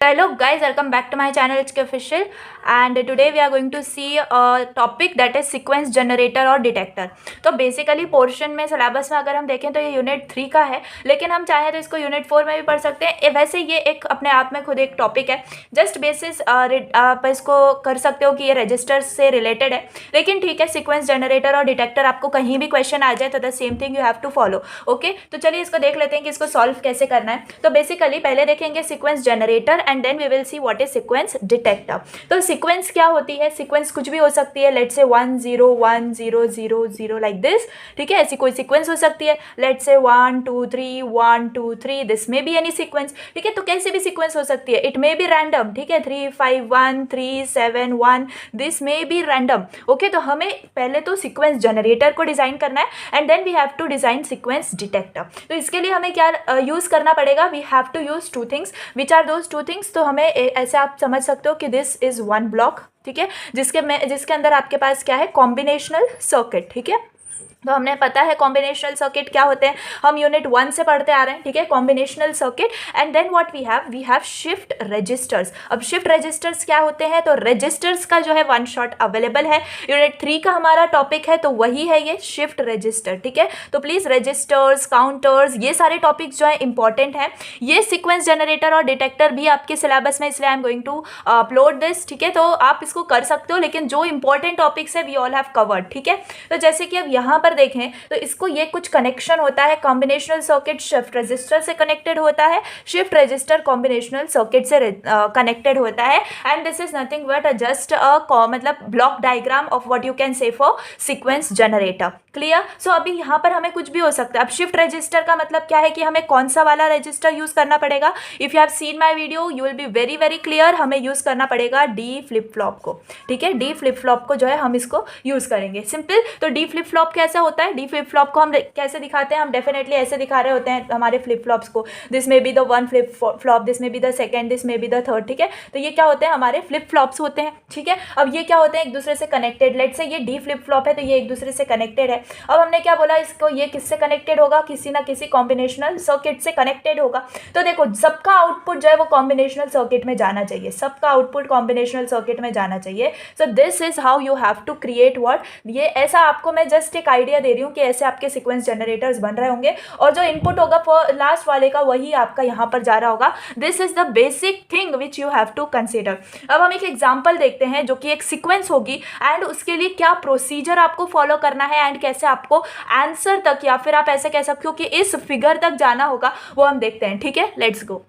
Hello guys, welcome back to my channel HK Official, and today we are going to see a topic that is sequence generator और detector. तो basically portion में syllabus में अगर हम देखें तो ये यूनिट 3 का है, लेकिन हम चाहें तो इसको यूनिट 4 में भी पढ़ सकते हैं। वैसे ये एक अपने आप में खुद एक टॉपिक है, जस्ट बेसिस आप इसको कर सकते हो कि ये रजिस्टर्स से रिलेटेड है, लेकिन ठीक है, सीक्वेंस जनरेटर और डिटेक्टर आपको कहीं भी क्वेश्चन आ जाए तो the same thing you have to follow. Okay, तो चलिए इसको देख लेते हैं कि इसको सॉल्व कैसे करना है। तो बेसिकली पहले देखेंगे sequence generator and then we will see what is sequence detector. तो सीक्वेंस क्या होती है? सीक्वेंस कुछ भी हो सकती है, लेट्स से 1 0 1 0 0 0 लाइक दिस, ठीक है, ऐसी कोई सीक्वेंस हो सकती है। लेट्स से 1 2 3 1 2 3, दिस में बी एनी सीक्वेंस, ठीक है। तो कैसे भी सीक्वेंस हो सकती है, इट मे बी रैंडम, ठीक है, 3 5 1 3 7 1, this may be random. Okay, तो हमें पहले तो सीक्वेंस जनरेटर को डिजाइन करना है and then we have to design sequence detector. तो इसके लिए हमें क्या यूज करना पड़ेगा? We have to use 2 things. Which are those 2 things? तो हमें ऐसे आप समझ सकते हो कि दिस इज 1 ब्लॉक, ठीक है, जिसके अंदर आपके पास क्या है? कॉम्बिनेशनल सर्किट, ठीक है। तो हमने पता है कॉम्बिनेशनल सर्किट क्या होते हैं, हम यूनिट 1 से पढ़ते आ रहे हैं, ठीक है, combinational circuit. And then what we have shift registers. अब शिफ्ट रजिस्टर्स क्या होते हैं? तो रजिस्टर्स का जो है 1 शॉट अवेलेबल है, यूनिट 3 का हमारा टॉपिक है, तो वही है ये शिफ्ट रजिस्टर, ठीक है। तो प्लीज रजिस्टर्स, काउंटर्स, ये सारे टॉपिक्स जो है इंपॉर्टेंट है। ये सीक्वेंस जनरेटर और डिटेक्टर भी आपके सिलेबस में, इसलिए I am going to upload this, ठीक है। तो आप इसको कर सकते हो, लेकिन जो इंपॉर्टेंट टॉपिक्स है वी ऑल हैव कवर्ड, ठीक है। तो जैसे कि अब यहाँ पर देखें तो इसको ये कुछ कनेक्शन होता है, कॉम्बिनेशनल सर्किट शिफ्ट रजिस्टर से कनेक्टेड होता है, शिफ्ट रजिस्टर कॉम्बिनेशनल सर्किट से कनेक्टेड होता है, and this is nothing but just मतलब block diagram of what you can say for sequence generator. Clear? So अभी यहाँ पर हमें कुछ भी हो सकता है। अब शिफ्ट रजिस्टर का मतलब क्या है कि हमें कौन सा वाला रजिस्टर यूज करना पड़ेगा? If you have seen my video you will be very very clear. हमें यूज करना पड़ेगा डी फ्लिप फ्लॉप को, ठीक है, डी फ्लिप फ्लॉप को जो है हम इसको यूज करेंगे। सिंपल। तो डी फ्लिप फ्लॉप कैसा होता है? डी फ्लिप फ्लॉप को हम कैसे दिखाते हैं? हम डेफिनेटली ऐसे दिखा रहे होते हैं हमारे फ्लिप फ्लॉप्स को, दिस में be the 1 flip flop, this में बी द सेकंड, दिस में बी द थर्ड, ठीक है। तो ये क्या होते हैं? हमारे फ्लिप फ्लॉप्स होते हैं, ठीक है। अब ये क्या होते हैं? एक दूसरे से कनेक्टेड। लेट्स से ये डी फ्लिप फ्लॉप है तो ये एक दूसरे से कनेक्टेड है। अब हमने क्या बोला इसको? ये किससे कनेक्टेड होगा? किसी ना किसी कॉम्बिनेशनल सर्किट से कनेक्टेड होगा। तो देखो, सबका आउटपुट जो है वो कॉम्बिनेशनल सर्किट में जाना चाहिए, सबका आउटपुट कॉम्बिनेशनल सर्किट में जाना चाहिए। So this is how you have to create what, ये ऐसा आपको मैं जस्ट एक आइडिया दे रही हूँ कि ऐसे आपके सीक्वेंस जनरेटर्स बन रहे होंगे, और जो इनपुट होगा फॉर लास्ट वाले का वही आपका यहाँ पर जा रहा होगा। This is the basic thing which you have to consider. अब हम एक एग्जाम्पल देखते हैं जो कि एक सीक्वेंस होगी, एंड उसके लिए क्या प्रोसीजर आपको फॉलो करना है एंड कैसे आपको आंसर तक, या फिर आप ऐसे कह सकते हो कि इस फिगर तक जाना होगा, वो हम देखते हैं, ठीक है। Let's go.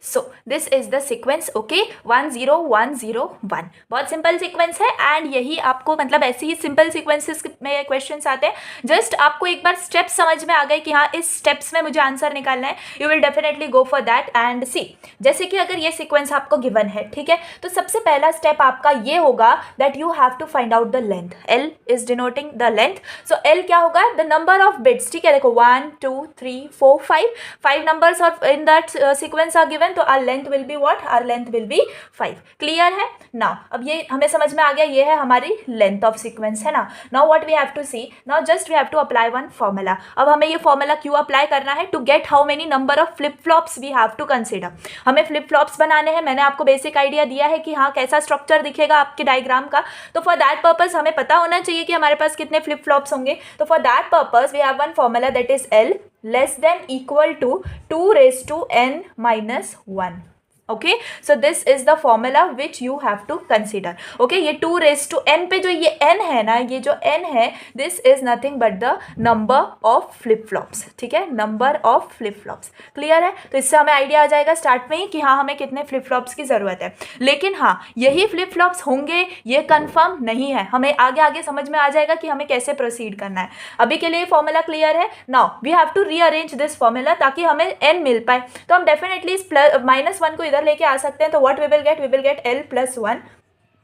So this is the sequence, okay, 1 0 1 0 1, बहुत सिंपल सीक्वेंस है, एंड यही आपको मतलब ऐसे ही सिंपल सीक्वेंसेस में क्वेश्चंस आते हैं। जस्ट आपको एक बार स्टेप्स समझ में आ गए कि हाँ इस स्टेप्स में मुझे आंसर निकालना है, you will definitely go for that. And see, जैसे कि अगर ये सीक्वेंस आपको गिवन है, ठीक है, तो सबसे पहला स्टेप आपका ये होगा that you have to find out the length. L is denoting the length, so L क्या होगा? द नंबर ऑफ बिट्स, ठीक है। देखो 1 2 3 4 5 numbers of in that sequence are given, तो R length will be what? R length will be 5। Clear है? Now अब ये हमें समझ में आ गया, ये है हमारी लेंथ ऑफ सीक्वेंस, है ना। Now what we have to see, now just we have to apply one formula. अब हमें ये फॉर्मूला क्यों अप्लाई करना है? To get how many number of flip flops we have to consider. हमें flip flops बनाने हैं, मैंने आपको बेसिक आइडिया दिया है कि हाँ कैसा स्ट्रक्चर दिखेगा आपके डायग्राम का। तो फॉर दैट पर्पज हमें पता होना चाहिए कि हमारे पास कितने फ्लिप फ्लॉप्स होंगे। तो for that purpose we have one formula that is L less than equal to 2 raised to n minus 1. Okay, so this is the formula which you have to consider. Okay, ये 2 raised to n पे जो ये n है ना, ये जो n है, this is nothing but the number of flip flops, ठीक है, number of flip flops. Clear है? तो इससे हमें आइडिया आ जाएगा स्टार्ट में ही कि हाँ हमें कितने फ्लिप फ्लॉप्स की जरूरत है। लेकिन हाँ, यही फ्लिप फ्लॉप्स होंगे ये कंफर्म नहीं है, हमें आगे आगे समझ में आ जाएगा कि हमें कैसे प्रोसीड करना है। अभी के लिए फॉर्मूला क्लियर है। Now we have to rearrange this formula ताकि हमें n मिल पाए। तो हम डेफिनेटली इस -1 को इधर लेके आ सकते हैं। तो what we will get L + 1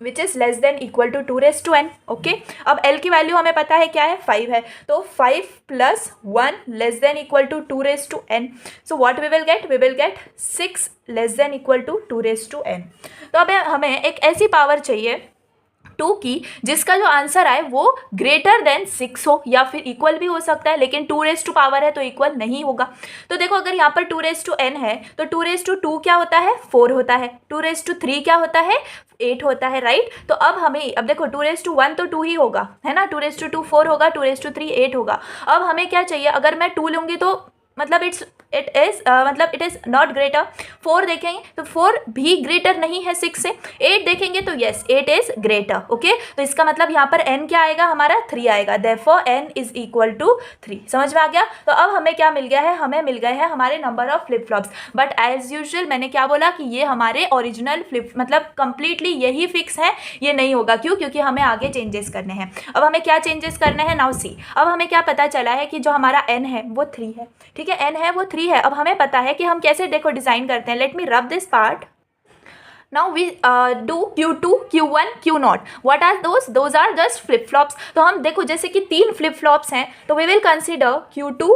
which is less than equal to 2 raised to n। Okay, अब L की वैल्यू हमें पता है क्या है? 5 है, तो 5 + 1 less than equal to 2 raised to n। So what we will get 6 less than equal to 2 raised to n। तो अब हमें एक ऐसी पावर चाहिए 2 की जिसका जो आंसर आए वो ग्रेटर देन 6 हो या फिर इक्वल भी हो सकता है, लेकिन 2 रेज टू पावर है तो इक्वल नहीं होगा। तो देखो अगर यहाँ पर 2 रेज टू n है तो 2 रेज टू 2 क्या होता है 4 होता है, 2 रेज टू 3 क्या होता है 8 होता है, राइट। तो अब देखो 2 रेज टू 1 तो 2 ही होगा, है ना, 2 रेज टू 2 4 होगा, 2 रेज टू 3 8 होगा। अब हमें क्या चाहिए, अगर मैं 2 लूँगी तो मतलब इट इज़ नॉट ग्रेटर। 4 देखेंगे तो 4 भी ग्रेटर नहीं है 6 से। 8 देखेंगे तो यस 8 इज ग्रेटर, ओके। तो इसका मतलब यहाँ पर n क्या आएगा हमारा 3 आएगा, therefore n is equal to 3। समझ में आ गया। तो अब हमें क्या मिल गया है, हमें मिल गए हैं हमारे number of flip flops. But as usual मैंने क्या बोला कि ये हमारे ओरिजिनल मतलब कंप्लीटली यही फिक्स है, ये नहीं होगा। क्यों? क्योंकि हमें आगे चेंजेस करने हैं। अब हमें क्या चेंजेस करने हैं, नाउ सी। अब हमें क्या पता चला है कि जो हमारा n है वो 3 है, ठीक है, n है वो 3 है। अब हमें पता है कि हम कैसे देखो डिजाइन करते हैं। Late me rub this part. Now we do Q2, Q1, Q0. What are those? Those are just flip flops. तो हम देखो जैसे कि 3 फ्लिप फ्लॉप्स हैं तो we will consider Q2,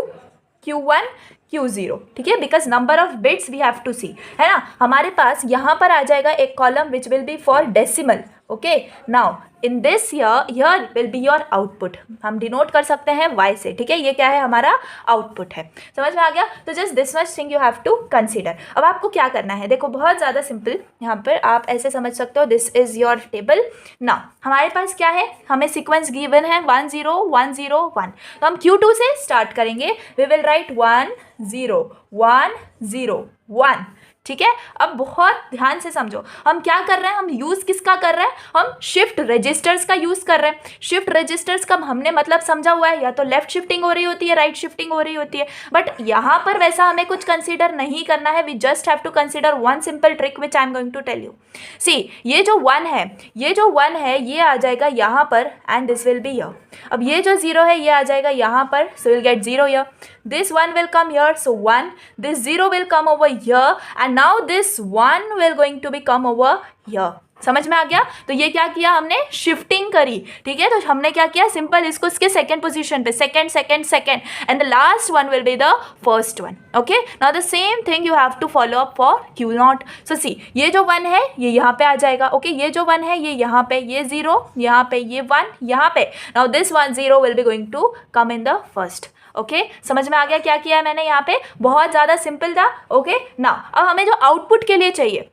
Q1, Q0, ठीक है, because number of bits we have to see, है ना। हमारे पास यहाँ पर आ जाएगा एक column which will be for decimal, okay. Now in this here will be your output, हम डिनोट कर सकते हैं y से, ठीक है, ये क्या है हमारा आउटपुट है। समझ में आ गया। तो just this much thing you have to consider. अब आपको क्या करना है, देखो बहुत ज़्यादा सिंपल, यहाँ पर आप ऐसे समझ सकते हो, this is your table. Now हमारे पास क्या है, हमें सीक्वेंस गिवन है 1 0 1 0 1। तो हम Q2 से स्टार्ट करेंगे, वी विल राइट 1 0 1 0 1, ठीक है। अब बहुत ध्यान से समझो, हम क्या कर रहे हैं, हम यूज़ किसका कर रहे हैं, हम शिफ्ट रजिस्टर्स का यूज़ कर रहे हैं। शिफ्ट रजिस्टर्स का हमने मतलब समझा हुआ है, या तो लेफ्ट शिफ्टिंग हो रही होती है, राइट शिफ्टिंग हो रही होती है। बट यहाँ पर वैसा हमें कुछ कंसीडर नहीं करना है, we just have to consider one simple trick which I am going to tell you. See, ये जो 1 है ये आ जाएगा यहाँ पर and this will be here. अब ये जो 0 है ये आ जाएगा यहाँ पर, सो will gate 0 here. This 1 will come here, so 1. This 0 will come over here, and now this 1 will going to be come over here. समझ में आ गया। तो ये क्या किया हमने, शिफ्टिंग करी, ठीक है। तो हमने क्या किया, सिंपल इसको इसके सेकंड पोजीशन पे, second second second, and the last one will be the first one, okay. Now the same thing you have to follow up for Q0। So see, ये जो 1 है ये यहाँ पे आ जाएगा, ओके। ये जो 1 है ये यहाँ पे, ये 0 यहाँ पे, ये 1 यहाँ पे। Now this 1 0 will be going to come in the first, okay. समझ में आ गया क्या किया है मैंने यहाँ पे, बहुत ज़्यादा सिंपल था, ओके। नाउ अब हमें जो आउटपुट के लिए चाहिए,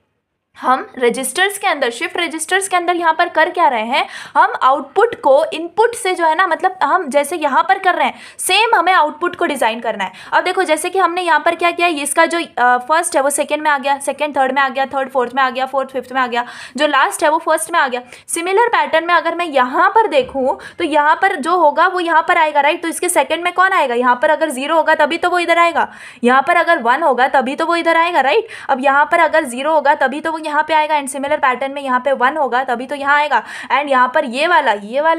हम रजिस्टर्स के अंदर, शिफ्ट रजिस्टर्स के अंदर यहाँ पर कर क्या रहे हैं, हम आउटपुट को इनपुट से जो है ना, मतलब हम जैसे यहाँ पर कर रहे हैं सेम हमें आउटपुट को डिज़ाइन करना है। अब देखो जैसे कि हमने यहाँ पर क्या किया, इसका जो फर्स्ट है वो सेकंड में आ गया, सेकंड थर्ड में आ गया, थर्ड फोर्थ में आ गया, फोर्थ फिफ्थ में आ गया, जो लास्ट है वो फर्स्ट में आ गया। सिमिलर पैटर्न में अगर मैं यहाँ पर देखूँ तो यहाँ पर जो होगा वो यहाँ पर आएगा, राइट। तो इसके सेकंड में कौन आएगा, यहाँ पर अगर 0 होगा तभी तो वो इधर आएगा, यहाँ पर अगर 1 होगा तभी तो वो इधर आएगा, राइट। अब यहाँ पर अगर 0 होगा तभी तो वो यहाँ पे आएगा, एंड सिमिलर पैटर्न में यहाँ पे 1 होगा तभी तो यहाँ आएगा, एंड यहाँ पर ये वाला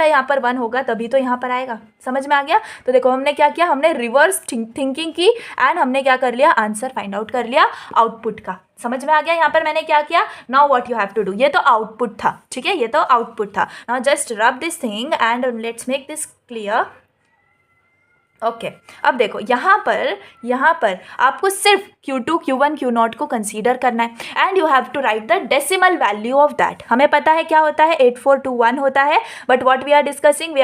यहाँ पर 1 होगा तभी तो यहाँ पर आएगा। समझ में आ गया। तो देखो हमने क्या किया, हमने रिवर्स थिंकिंग की एंड हमने क्या कर लिया, आंसर फाइंड आउट कर लिया आउटपुट का। समझ में आ गया। यहाँ पर मैंने क्या किया, now what you have to do, ये तो आउटपुट था, ठीक है, ये तो आउटपुट था। नाउ जस्ट रब this thing and let's make this clear, okay. अब देखो यहाँ पर आपको सिर्फ Q2, Q1, Q0 को कंसीडर करना है and you have to write the decimal value of that. हमें पता है क्या होता है, 8421 होता है, but what we are discussing,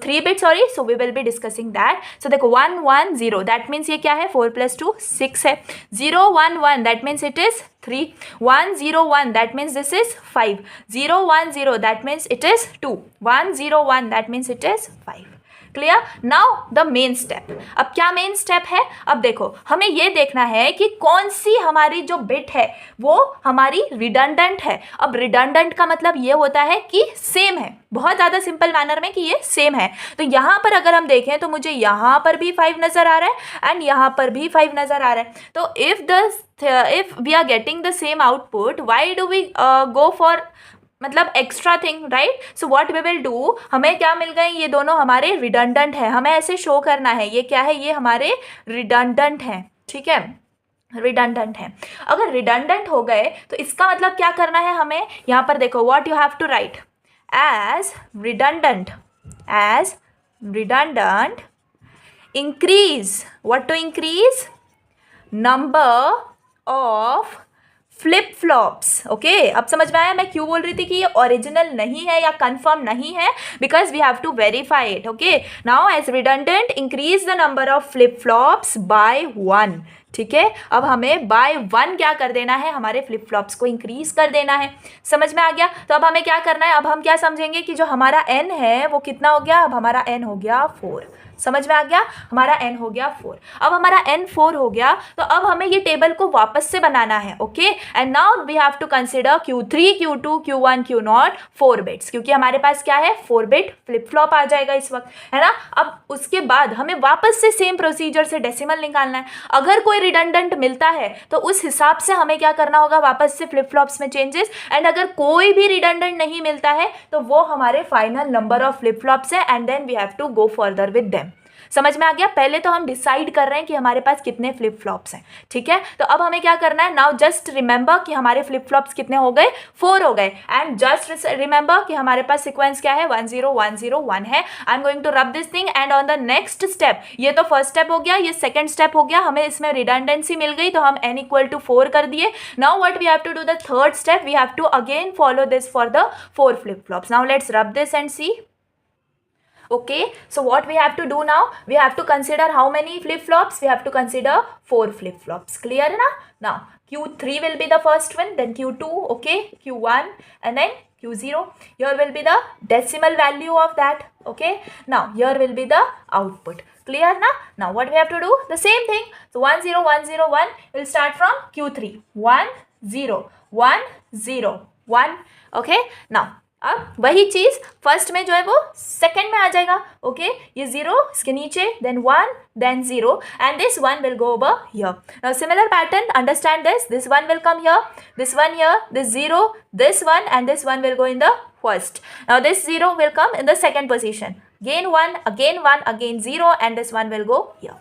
3 bit, sorry, so we will be discussing that. So देखो 1 1 0 दैट मीन्स ये क्या है, 4 + 2 6 है। 0 1 1 that means it is 3, 1 0 1 that means this is 5, 0 1 0 that means it is 2, 1 0 1 that means it is 5। Clear. Now the main step. अब क्या main step है, अब देखो हमें ये देखना है कि कौन सी हमारी जो बिट है वो हमारी रिडंडेंट है। अब रिडंडेंट का मतलब ये होता है कि सेम है, बहुत ज़्यादा सिंपल मैनर में कि ये सेम है। तो यहाँ पर अगर हम देखें तो मुझे यहाँ पर भी 5 नज़र आ रहा है एंड यहाँ पर भी 5 नज़र आ रहा है। तो if we are getting the same output, why do we go for मतलब extra thing, right. So what we will do, हमें क्या मिल गए, ये दोनों हमारे रिडंडेंट है, हमें ऐसे शो करना है ये क्या है, ये हमारे रिडंडेंट हैं, ठीक है, रिडंडेंट है। अगर रिडंडेंट हो गए तो इसका मतलब क्या करना है हमें, यहाँ पर देखो what you have to write, as redundant increase, what to increase, number of flip flops. Okay, अब समझ में आया मैं क्यों बोल रही थी कि ये ओरिजिनल नहीं है या कंफर्म नहीं है, because we have to verify it. Okay, now as redundant increase the number of flip flops by 1। ठीक है, अब हमें बाय 1 क्या कर देना है, हमारे फ्लिप फ्लॉप्स को इंक्रीज कर देना है। समझ में आ गया? तो अब हमें क्या करना है, अब हम क्या समझेंगे कि जो हमारा n है वो कितना हो गया, अब हमारा n हो गया 4। समझ में आ गया? हमारा n हो गया 4। अब हमारा n 4 हो गया, तो अब हमें ये टेबल को वापस से बनाना है। Okay, and now we have to consider Q3, Q2, Q1, Q0 4 bits, क्योंकि हमारे पास क्या है, 4 बिट फ्लिप फ्लॉप आ जाएगा इस वक्त, है ना। अब उसके बाद हमें वापस से सेम प्रोसीजर से डेसिमल निकालना है। अगर कोई रिडंडेंट मिलता है तो उस हिसाब से हमें क्या करना होगा, वापस से फ्लिप फ्लॉप्स में चेंजेस, एंड अगर कोई भी रिडंडेंट नहीं मिलता है तो वो हमारे final number of flip flops है, and then we have to go further with them. समझ में आ गया? पहले तो हम डिसाइड कर रहे हैं कि हमारे पास कितने फ्लिप फ्लॉप्स हैं। ठीक है, तो अब हमें क्या करना है, नाउ जस्ट रिमेंबर कि हमारे फ्लिप फ्लॉप्स कितने हो गए, 4 हो गए, एंड जस्ट रिमेंबर कि हमारे पास सीक्वेंस क्या है, 1 0 1 0 1 है। I am going to rub this thing, and on the next step, ये तो फर्स्ट स्टेप हो गया, ये सेकंड स्टेप हो गया, हमें इसमें रिडंडेंसी मिल गई तो हम n = 4 कर दिए। Now what we have to do, the third step, we have to again follow this for the 4 flip flops. Now let's rub this and see. Okay, so what we have to do now, we have to consider how many flip flops, we have to consider 4 flip flops. Clear na? Now Q3 will be the first one, then Q2, okay, Q1, and then Q0. Here will be the decimal value of that. Okay, now here will be the output. Clear na? Now what we have to do, the same thing. So 1 0 1 0 1 will start from Q3, 1 0 1 0 1. Okay, now अब वही चीज first में जो है वो second में आ जाएगा। Okay, ये 0 इसके नीचे, then 1, then 0, and this 1 will go over here. Now similar pattern, understand this 1 will come here, this 1 here, this 0, this 1, and this 1 will go in the first. Now this 0 will come in the second position, again 1, again 1, again 0, and this 1 will go here.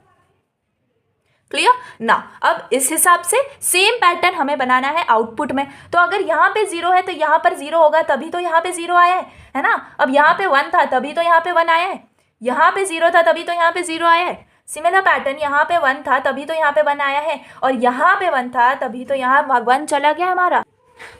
Clear ना? अब इस हिसाब से same pattern हमें बनाना है output में। तो अगर यहाँ पे 0 है तो यहाँ पर 0 होगा, तभी तो यहाँ पे 0 आया है ना। अब यहाँ पे 1 था तभी तो यहाँ पे 1 आया है, यहाँ पे 0 था तभी तो यहाँ पे 0 आया है। सिमिलर पैटर्न, यहाँ पे 1 था तभी तो यहाँ पे 1 आया है, और यहाँ पे 1 था तभी तो यहाँ 1 चला गया हमारा।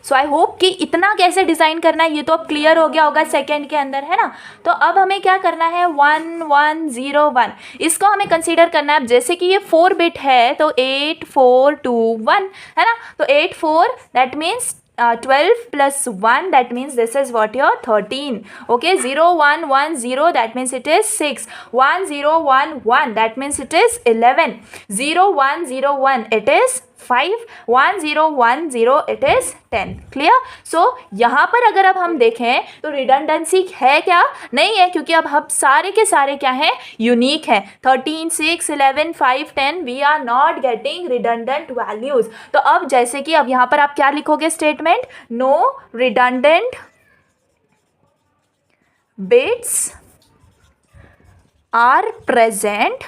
सो आई होप कि इतना कैसे डिज़ाइन करना है ये तो अब क्लियर हो गया होगा सेकंड के अंदर, है ना। तो अब हमें क्या करना है, 1 1 0 1 इसको हमें कंसीडर करना है। जैसे कि ये 4 बिट है तो 8 4 2 1 है ना, तो 8 4 that means 12 plus 1, that means this is what, your 13. Okay, 0 1 1 0, that means it is 6. 1 0 1 1, that means it is 11. 0 1 0 1, it is 5. 1 0 1 0, it is 10. Clear? सो यहाँ पर अगर अब हम देखें तो रिडंडेंसी है क्या, नहीं है, क्योंकि अब हम सारे के सारे क्या हैं, यूनिक हैं। 13 6 11 5 10, we are not getting redundant values. तो अब जैसे कि अब यहाँ पर आप क्या लिखोगे statement, no redundant bits are present,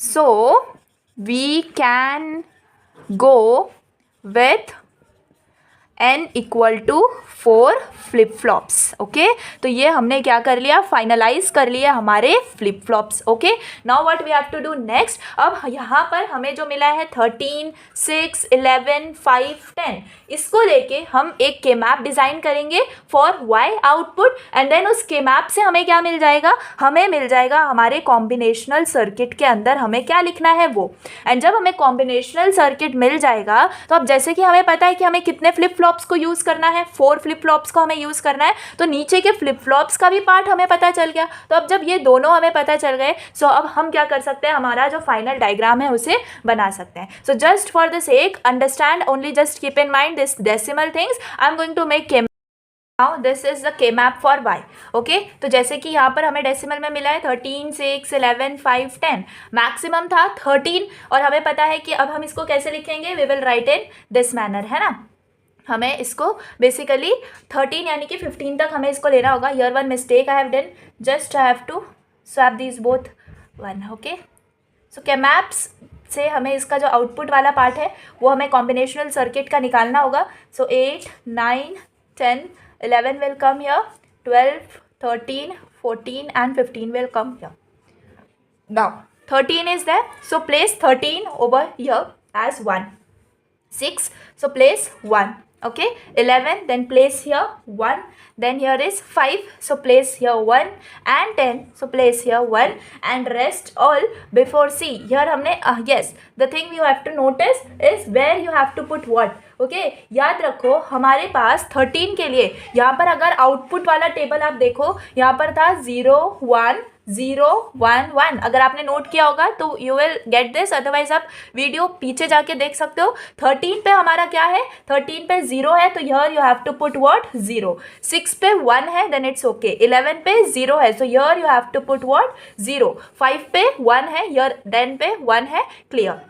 so we can go with n = 4 flip flops. Okay, तो ये हमने क्या कर लिया, फाइनलाइज कर लिया हमारे flip flops. Okay, now what we have to do next, अब यहाँ पर हमें जो मिला है 13 6 11 5 10, इसको लेके हम एक के मैप डिज़ाइन करेंगे for y output, and then उस के मैप से हमें क्या मिल जाएगा, हमें मिल जाएगा हमारे कॉम्बिनेशनल सर्किट के अंदर हमें क्या लिखना है वो। एंड जब हमें कॉम्बिनेशनल सर्किट मिल जाएगा तो अब जैसे कि हमें पता है कि हमें कितने फ्लिप फ्लॉप्स को यूज़ करना है, 4 फ्लिप फ्लॉप्स को हमें यूज़ करना है, तो नीचे के फ्लिप फ्लॉप्स का भी पार्ट हमें पता चल गया। तो अब जब ये दोनों हमें पता चल गए, सो अब हम क्या कर सकते हैं, हमारा जो फाइनल डायग्राम है उसे बना सकते हैं। So just for the sake understand, only just keep in mind this decimal things, I am going to make K now this is the K map for y। Okay, तो जैसे कि यहाँ पर हमें डेसिमल में मिला है 13 6 11 5 10, मैक्सिमम था 13, और हमें पता है कि अब हम इसको कैसे लिखेंगे, we will write in this manner, है ना। हमें इसको बेसिकली 13 यानी कि 15 तक हमें इसको लेना होगा। Here one mistake I have done, just I have to swap these both 1। Okay, so K maps से हमें इसका जो आउटपुट वाला पार्ट है वो हमें कॉम्बिनेशनल सर्किट का निकालना होगा। सो 8 9 10 11 will come here, 12 13 14 and 15 will come here. Now 13 is there, so place 13 over here as 1. 6, so place 1. Okay, 11, then place here 1, then here is 5, so place here 1, and 10, so place here 1, and rest all before C. Here हमने yes, the thing you have to notice is where you have to put what. Okay याद रखो हमारे पास 13 के लिए यहाँ पर अगर output वाला टेबल आप देखो, यहाँ पर था 0 1 0 1 1. अगर आपने नोट किया होगा तो you will get this, otherwise आप वीडियो पीछे जाके देख सकते हो. 13 पे हमारा क्या है, 13 पे 0 है तो here you have to put what 0. 6 पे 1 है देन इट्स ओके. 11 पे 0 है so here you have to put what 0. 5 पे 1 है, हियर 10 पे 1 है. क्लियर.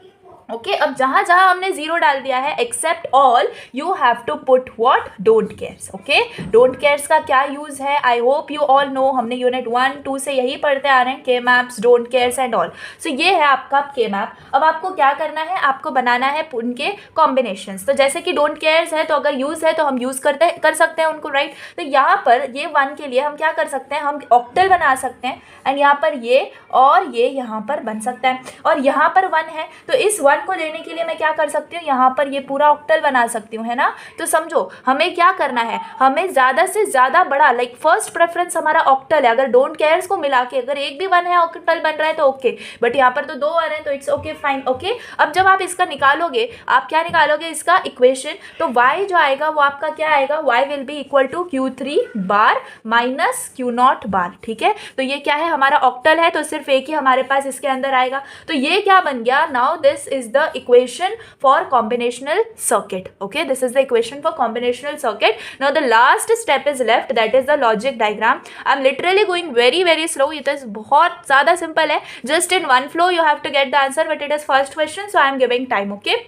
ओके अब जहाँ जहाँ हमने 0 डाल दिया है except all you have to put what don't cares. Okay don't cares का क्या यूज़ है, I hope you all know. हमने यूनिट 1 2 से यही पढ़ते आ रहे हैं, K maps don't cares and all. So ये है आपका के मैप. अब आपको क्या करना है, आपको बनाना है उनके कॉम्बिनेशंस. तो जैसे कि डोंट केयर्स है तो अगर यूज़ है तो हम यूज़ कर सकते हैं उनको, राइट. तो यहाँ पर ये 1 के लिए हम क्या कर सकते हैं, हम ऑक्टल बना सकते हैं एंड यहाँ पर ये और ये यहाँ पर बन सकता है. और यहाँ पर 1 है तो इस 1 को लेने के लिए मैं क्या कर सकती हूँ, यहाँ पर ये पूरा ऑक्टल बना सकती हूँ, है ना. तो समझो हमें क्या करना है, हमें ज़्यादा से ज़्यादा बड़ा लाइक फर्स्ट प्रेफरेंस हमारा ऑक्टल है. अगर डोंट केयर्स को मिला के अगर एक भी 1 है ऑक्टल बन रहा है तो ओके, बट यहाँ पर तो 2 1 है तो इट्स ओके फाइन. ओके अब जब आप इसका निकालोगे, आप क्या निकालोगे इसका इक्वेशन, तो y जो आएगा वो आपका क्या आएगा, y will be equal to Q3 bar minus Q0 bar. ठीक है तो ये क्या है, हमारा ऑक्टल है तो सिर्फ एक ही हमारे पास इसके अंदर आएगा. तो ये क्या बन गया, now this is the equation for combinational circuit. Okay, this is the equation for combinational circuit. Now the last step is left, that is the logic diagram. I'm literally going very slow. It is बहुत ज़्यादा simple है, just in one flow you have to get the answer, but it is first question so I am giving time. Okay.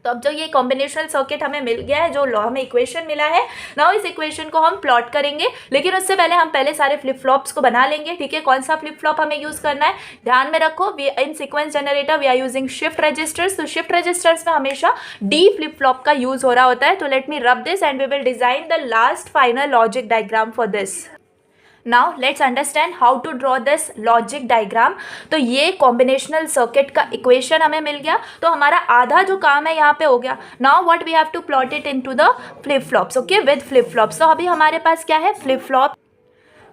तो अब जो ये combinational circuit हमें मिल गया है, जो हमें इक्वेशन मिला है, नाउ इस इक्वेशन को हम प्लॉट करेंगे. लेकिन उससे पहले हम पहले सारे फ्लिप फ्लॉप्स को बना लेंगे. ठीक है कौन सा फ्लिप फ्लॉप हमें यूज़ करना है, ध्यान में रखो. In sequence generator we are using shift registers. तो शिफ्ट रजिस्टर्स में हमेशा डी फ्लिप फ्लॉप का यूज़ हो रहा होता है. तो let me rub this and we will design the last final logic diagram for this. Now let's understand how to draw this logic diagram. तो ये कॉम्बिनेशनल सर्किट का इक्वेशन हमें मिल गया, तो हमारा आधा जो काम है यहाँ पे हो गया. Now what we have to plot it into the flip flops. Okay with flip flops. तो अभी हमारे पास क्या है, फ्लिप फ्लॉप.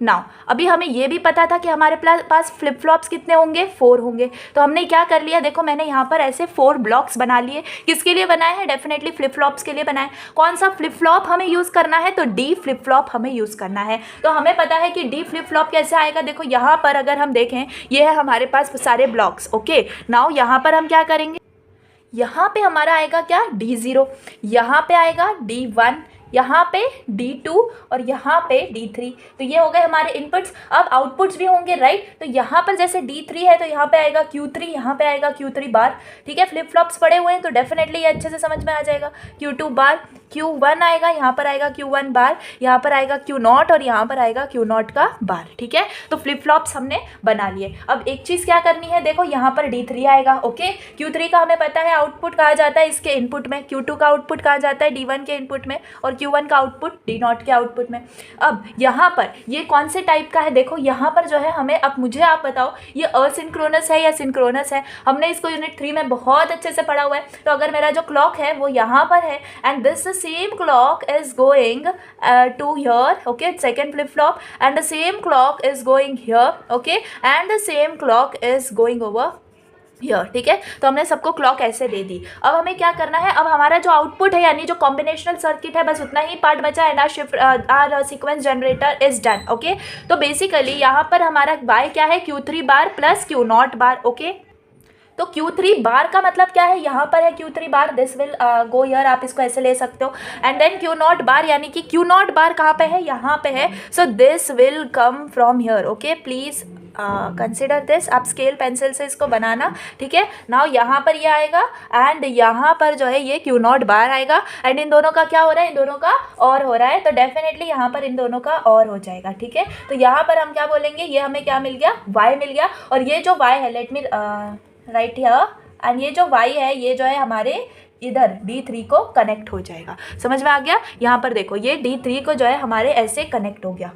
नाउ अभी हमें ये भी पता था कि हमारे पास फ्लिप फ्लॉप्स कितने होंगे, 4 होंगे. तो हमने क्या कर लिया, देखो मैंने यहाँ पर ऐसे 4 ब्लॉक्स बना लिए. किसके लिए बनाए हैं, डेफिनेटली फ्लिप फ्लॉप्स के लिए बनाए. कौन सा फ्लिप फ्लॉप हमें यूज़ करना है, तो डी फ्लिप फ्लॉप हमें यूज़ करना है. तो हमें पता है कि डी फ्लिप फ्लॉप कैसे आएगा. देखो यहाँ पर अगर हम देखें, ये है हमारे पास सारे ब्लॉक्स. ओके नाउ यहाँ पर हम क्या करेंगे, यहाँ पे हमारा आएगा क्या, D0, यहाँ पे आएगा D1, यहाँ पे D2 और यहाँ पे D3. तो ये हो गए हमारे इनपुट्स. अब आउटपुट्स भी होंगे, राइट. तो यहाँ पर जैसे D3 है तो यहाँ पे आएगा Q3, यहाँ पे आएगा Q3 बार. ठीक है फ्लिप फ्लॉप्स पड़े हुए हैं तो डेफिनेटली ये अच्छे से समझ में आ जाएगा. Q2 बार, Q1 आएगा, यहाँ पर आएगा Q1 बार, यहाँ पर आएगा Q0 और यहाँ पर आएगा Q0 का बार. ठीक है तो फ्लिप फ्लॉप्स हमने बना लिए. अब एक चीज़ क्या करनी है, देखो यहाँ पर D3 आएगा. ओके Q3 का हमें पता है आउटपुट कहा जाता है इसके इनपुट में, Q2 का आउटपुट कहा जाता है D1 के इनपुट में और Q1 का आउटपुट D0 के आउटपुट में. अब यहाँ पर ये कौन से टाइप का है, देखो यहाँ पर जो है हमें, अब मुझे आप बताओ ये असिंक्रोनस है या सिंक्रोनस है. हमने इसको यूनिट 3 में बहुत अच्छे से पढ़ा हुआ है. तो अगर मेरा जो क्लॉक है वो यहाँ पर है and this same clock is going to here, okay, second flip flop, and the same clock is going here, okay, and the same clock is going over here. ठीक है तो हमने सबको क्लॉक ऐसे दे दी. अब हमें क्या करना है, अब हमारा जो आउटपुट है यानी जो कॉम्बिनेशनल सर्किट है बस उतना ही पार्ट बचा है. Our sequence generator is done. Okay तो बेसिकली यहाँ पर हमारा y क्या है, Q3 बार प्लस Q0 बार. ओके तो Q3 बार का मतलब क्या है, यहाँ पर है Q3 bar, this will go here, आप इसको ऐसे ले सकते हो. एंड देन Q0 बार यानी कि Q0 बार कहाँ पे है, यहाँ पे है. So this will come from here. Okay please consider this, आप स्केल पेंसिल से इसको बनाना. ठीक है नाउ यहाँ पर ये आएगा एंड यहाँ पर जो है ये Q0 बार आएगा. एंड इन दोनों का क्या हो रहा है, इन दोनों का और हो रहा है. तो डेफिनेटली यहाँ पर इन दोनों का और हो जाएगा. ठीक है तो यहाँ पर हम क्या बोलेंगे, ये हमें क्या मिल गया, y मिल गया. और ये जो y है, let me right here, and ये जो y है ये जो है हमारे इधर D3 को कनेक्ट हो जाएगा. समझ में आ गया. यहाँ पर देखो ये D3 को जो है हमारे ऐसे कनेक्ट हो गया.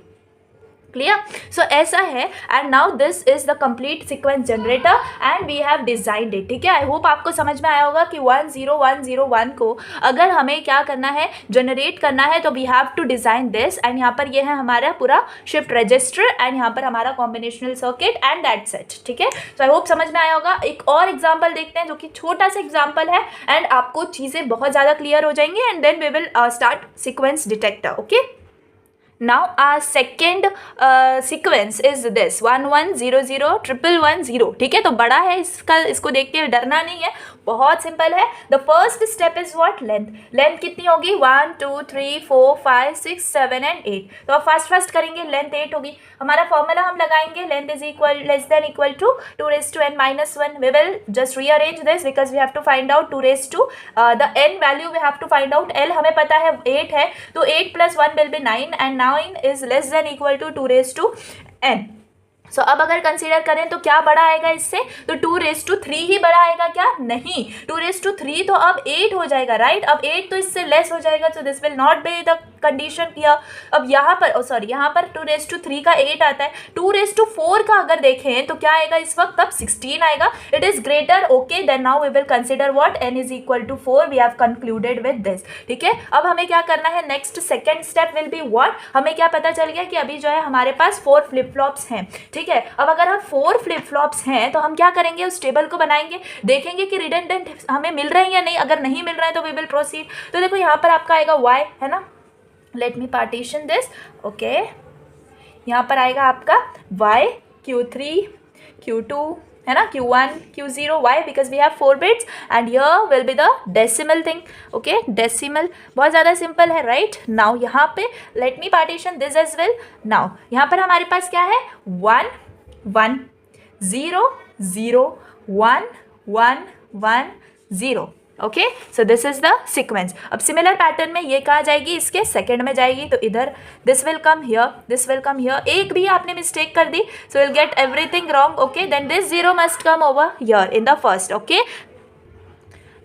क्लियर. सो ऐसा है and now this is the complete sequence generator and we have designed it. ठीक है, आई होप आपको समझ में आया होगा कि 10101 को अगर हमें क्या करना है, जनरेट करना है, तो we have to design this. And यहाँ पर ये है हमारा पूरा शिफ्ट रजिस्टर एंड यहाँ पर हमारा combinational circuit and that's it. ठीक है, तो आई होप समझ में आया होगा. एक और एग्जाम्पल देखते हैं जो कि छोटा सा एग्जाम्पल है एंड आपको चीजें बहुत ज्यादा क्लियर हो जाएंगी and then we will start sequence detector. Okay, now our second sequence is this 11001110. ठीक है, तो बड़ा है इसका, इसको देख के डरना नहीं है, बहुत सिंपल है. The first step is what, length. Length कितनी होगी, 1 2 3 4 5 6 7 एंड 8. तो अब फर्स्ट करेंगे, लेंथ 8 होगी. हमारा फॉर्मूला हम लगाएंगे, length is equal less than equal to 2n-1. We will just rearrange this because we have to find out 2 the n value we have to find out. l हमें पता है 8 है, तो 8 + 1 will be 9 and 9 is less than equal to 2n. So अब अगर consider करें तो क्या बड़ा आएगा इससे, तो 2⁵ ही बड़ा आएगा क्या, नहीं, 2⁵ तो अब 8 हो जाएगा, राइट. अब 8 तो इससे लेस हो जाएगा, तो this will not be the condition here. अब यहाँ पर यहाँ पर 2⁵ का 8 आता है. 2⁴ का अगर देखें तो क्या आएगा इस वक्त, तब 16 आएगा. It is greater. Okay, then now we will consider what, n is equal to 4. We have concluded with this. ठीक है, अब हमें क्या करना है, next second step will be what, हमें क्या पता चल गया कि अभी जो है हमारे पास 4 फ्लिप फ्लॉप्स हैं. ठीक है, अब अगर हम 4 फ्लिप फ्लॉप्स हैं तो हम क्या करेंगे, उस टेबल को बनाएंगे, देखेंगे कि रिडंडेंट हमें मिल रहे हैं या नहीं. अगर नहीं मिल रहा है तो वी विल प्रोसीड. तो देखो यहाँ पर आपका आएगा y, है ना. Let me partition this. Okay, यहाँ पर आएगा आपका y, Q3, Q2, है ना, Q1, Q0, y because we have 4 bits and here will be the decimal thing. Okay, decimal बहुत ज़्यादा सिंपल है, राइट. नाउ यहाँ पे let me partition this as well. now यहाँ पर हमारे पास क्या है, 1 1 0 0 1 1 1 0. Okay, so this is the sequence. अब सिमिलर पैटर्न में ये कहाँ जाएगी, इसके सेकंड में जाएगी, तो इधर this will come here, this will come here. एक भी आपने मिस्टेक कर दी so will get everything wrong. Okay, then this 0 must come over here in the first. Okay,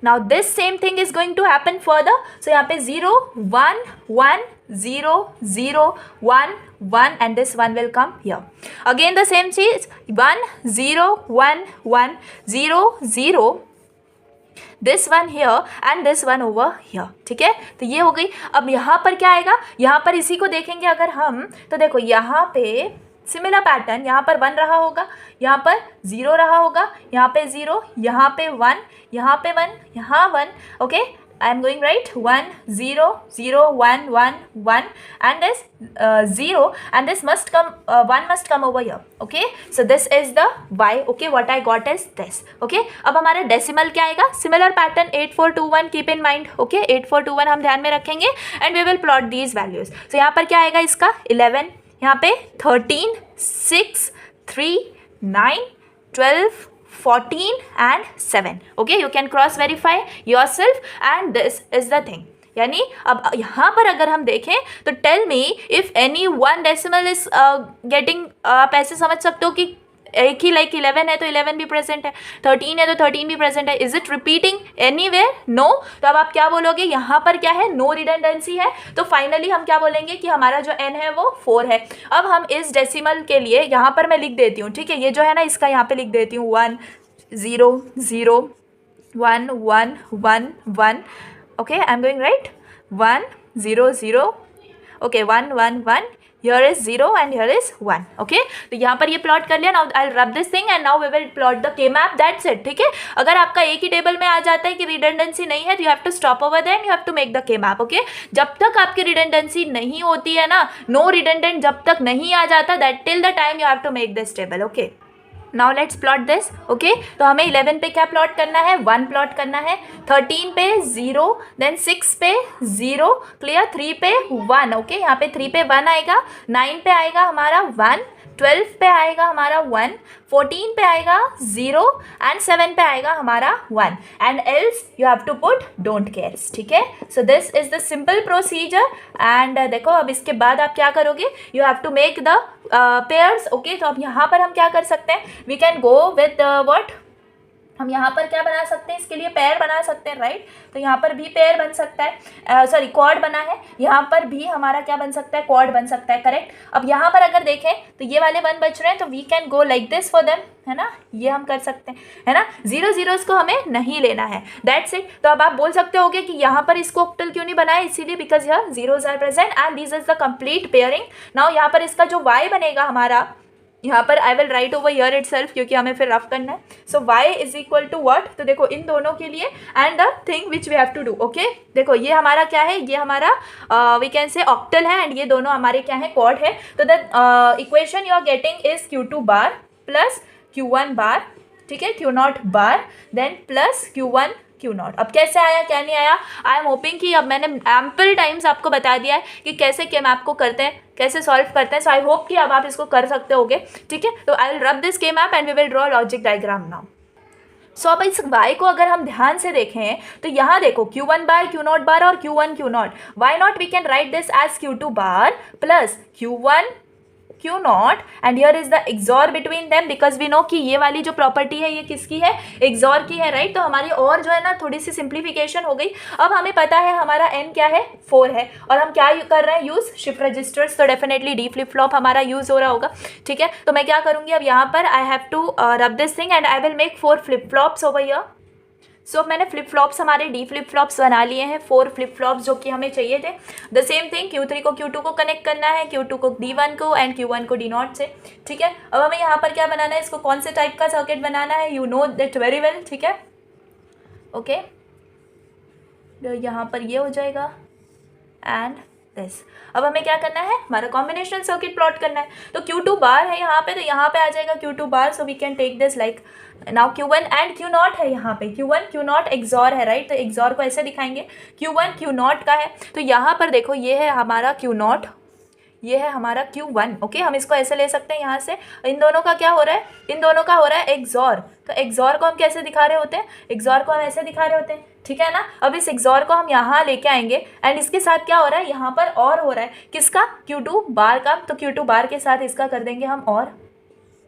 now this same thing is going to happen further. So यहाँ पे 0 1 1 0 0 1 1 and this 1 will come here. Again the same cheese, 1 0 1 1 0 0, this one here and this one over here. ठीक है, तो ये हो गई. अब यहाँ पर क्या आएगा, यहाँ पर इसी को देखेंगे अगर हम, तो देखो यहाँ पे सिमिलर पैटर्न, यहाँ पर 1 रहा होगा, यहाँ पर 0 रहा होगा, यहाँ पे 0, यहाँ पे 1, यहाँ पे 1, यहाँ 1. Okay, I am going right, 1 0 0 1 1 1 and this 0 and this must come 1 must come over here. Okay, so this is the y. Okay, what I got is this. Okay, अब हमारा डेसिमल क्या आएगा, similar pattern 8421 keep in mind. Okay, 8421 हम ध्यान में रखेंगे and we will plot these values. सो यहाँ पर क्या आएगा इसका 11, यहाँ पे 13 6 3 9 12 14 and 7. Okay, you can cross verify yourself and this is the thing. यानी अब यहाँ पर अगर हम देखें तो tell me if any one decimal is getting, आप ऐसे समझ सकते हो कि एक ही लाइक 11 है तो 11 भी प्रेजेंट है, 13 है तो 13 भी प्रेजेंट है. Is it repeating anywhere, no. तो अब आप क्या बोलोगे, यहाँ पर क्या है, नो रिडंडेंसी है. तो फाइनली हम क्या बोलेंगे कि हमारा जो n है वो 4 है. अब हम इस डेसिमल के लिए यहाँ पर मैं लिख देती हूँ. ठीक है, ये जो है ना इसका यहाँ पे लिख देती हूँ 1 0 0 1 1 1 1. Okay, I am going right, 1 0 0. Okay, 1 1 1. Here is 0 and here is 1. Okay, तो यहाँ पर ये प्लॉट कर लिया. Now I'll rub this thing and now we will plot the K-map. That's it. ठीक है, अगर आपका एक ही टेबल में आ जाता है कि रिडंडेंसी नहीं है तो you have to stop over there and you have to make the K-map. Okay, जब तक आपकी रिडंडेंसी नहीं होती है ना, no redundant जब तक नहीं आ जाता, that till the time you have to make this table. Okay, now let's plot this. Okay, तो हमें 11 पे क्या प्लॉट करना है, 1 प्लॉट करना है, 13 पे 0, देन 6 पे 0, क्लियर, 3 पे 1. ओके, यहाँ पे 3 पे 1 आएगा, 9 पे आएगा हमारा 1, 12 पे आएगा हमारा 1, 14 पे आएगा 0 एंड 7 पे आएगा हमारा 1 and else you have to put don't cares. ठीक है, so this is the simple procedure and देखो अब इसके बाद आप क्या करोगे, you have to make the pairs. Okay, तो अब यहाँ पर हम क्या कर सकते हैं, we can go with what, हम यहाँ पर क्या बना सकते हैं, इसके लिए पेयर बना सकते हैं, राइट। तो यहाँ पर भी पेयर बन सकता है, सॉरी क्वाड बना है, यहाँ पर भी हमारा क्या बन सकता है, क्वाड बन सकता है, करेक्ट। अब यहाँ पर अगर देखें तो ये वाले 1 बच रहे हैं, तो we can go like this for them, है ना, ये हम कर सकते हैं, है ना। 0 0s को हमें नहीं लेना है, दैट्स इट। तो अब आप बोल सकते होगे कि यहाँ पर इसको ऑक्टल क्यों नहीं बनाया, इसीलिए बिकॉज यहाँ 0s are present and this is the complete pairing. Now यहाँ पर इसका जो y बनेगा हमारा, यहाँ पर I will write over here itself, क्योंकि हमें फिर रफ करना है। So y is equal to what, तो देखो इन दोनों के लिए and the thing which we have to do, okay. देखो ये हमारा क्या है, ये हमारा वी कैन से ऑक्टल है एंड ये दोनों हमारे क्या है, क्वाड है। तो the equation you are getting is Q2 bar plus Q1 bar, ठीक है, Q0 बार देन प्लस Q1 Q0। अब कैसे आया, क्या नहीं आया, आई एम होपिंग कि अब मैंने एम्पल टाइम्स आपको बता दिया है कि कैसे के मैप को करते हैं, कैसे सॉल्व करते हैं। सो आई होप कि अब आप इसको कर सकते होगे, ठीक है। तो I will rub this K map and we will draw logic diagram now. So अब इस y को अगर हम ध्यान से देखें तो यहाँ देखो Q1 बार Q0 बार और Q1 Q0, why not we can write this as Q2 bar plus Q1 Q0 and here is the XOR between them, because we know कि ये वाली जो प्रॉपर्टी है ये किसकी है, XOR की है, राइट। तो हमारी और जो है ना थोड़ी सी सिंप्लीफिकेशन हो गई। अब हमें पता है हमारा n क्या है, 4 है, और हम क्या कर रहे हैं, यूज शिफ्ट रजिस्टर्स, तो डेफिनेटली डी फ्लिप फ्लॉप हमारा यूज हो रहा होगा, ठीक है। तो मैं क्या करूँगी, अब यहाँ पर I have to rub this thing and I will make 4 flip flops over here. So अब मैंने फ्लिप फ्लॉप्स हमारे डी फ्लिप फ्लॉप्स बना लिए हैं, 4 फ्लिप फ्लॉप्स जो कि हमें चाहिए थे। द सेम थिंग Q3 को Q2 को कनेक्ट करना है, Q2 को D1 को एंड Q1 को D0 से, ठीक है। अब हमें यहाँ पर क्या बनाना है, इसको कौन से टाइप का सर्किट बनाना है, you know that very well, ठीक है, ओके। यहाँ पर ये हो जाएगा एंड दिस। अब हमें क्या करना है, हमारा कॉम्बिनेशनल सर्किट प्लॉट करना है। तो Q2 बार है यहाँ पे, तो यहाँ पे आ जाएगा Q2 bar, so we can take this like now Q1 and Q0 है यहाँ पे, Q1 Q0 XOR है, राइट। तो XOR को ऐसे दिखाएंगे, Q1 Q0 का है, तो यहाँ पर देखो ये है हमारा Q0, ये है हमारा Q1, ओके। हम इसको ऐसे ले सकते हैं यहाँ से, इन दोनों का क्या हो रहा है, इन दोनों का हो रहा है XOR। तो XOR को हम कैसे दिखा रहे होते हैं, XOR को हम ऐसे दिखा रहे होते हैं, ठीक है ना। अब इस XOR को हम यहाँ लेके आएंगे एंड इसके साथ क्या हो रहा है, यहाँ पर और हो रहा है, किसका, Q2 बार का। तो Q2 बार के साथ इसका कर देंगे हम और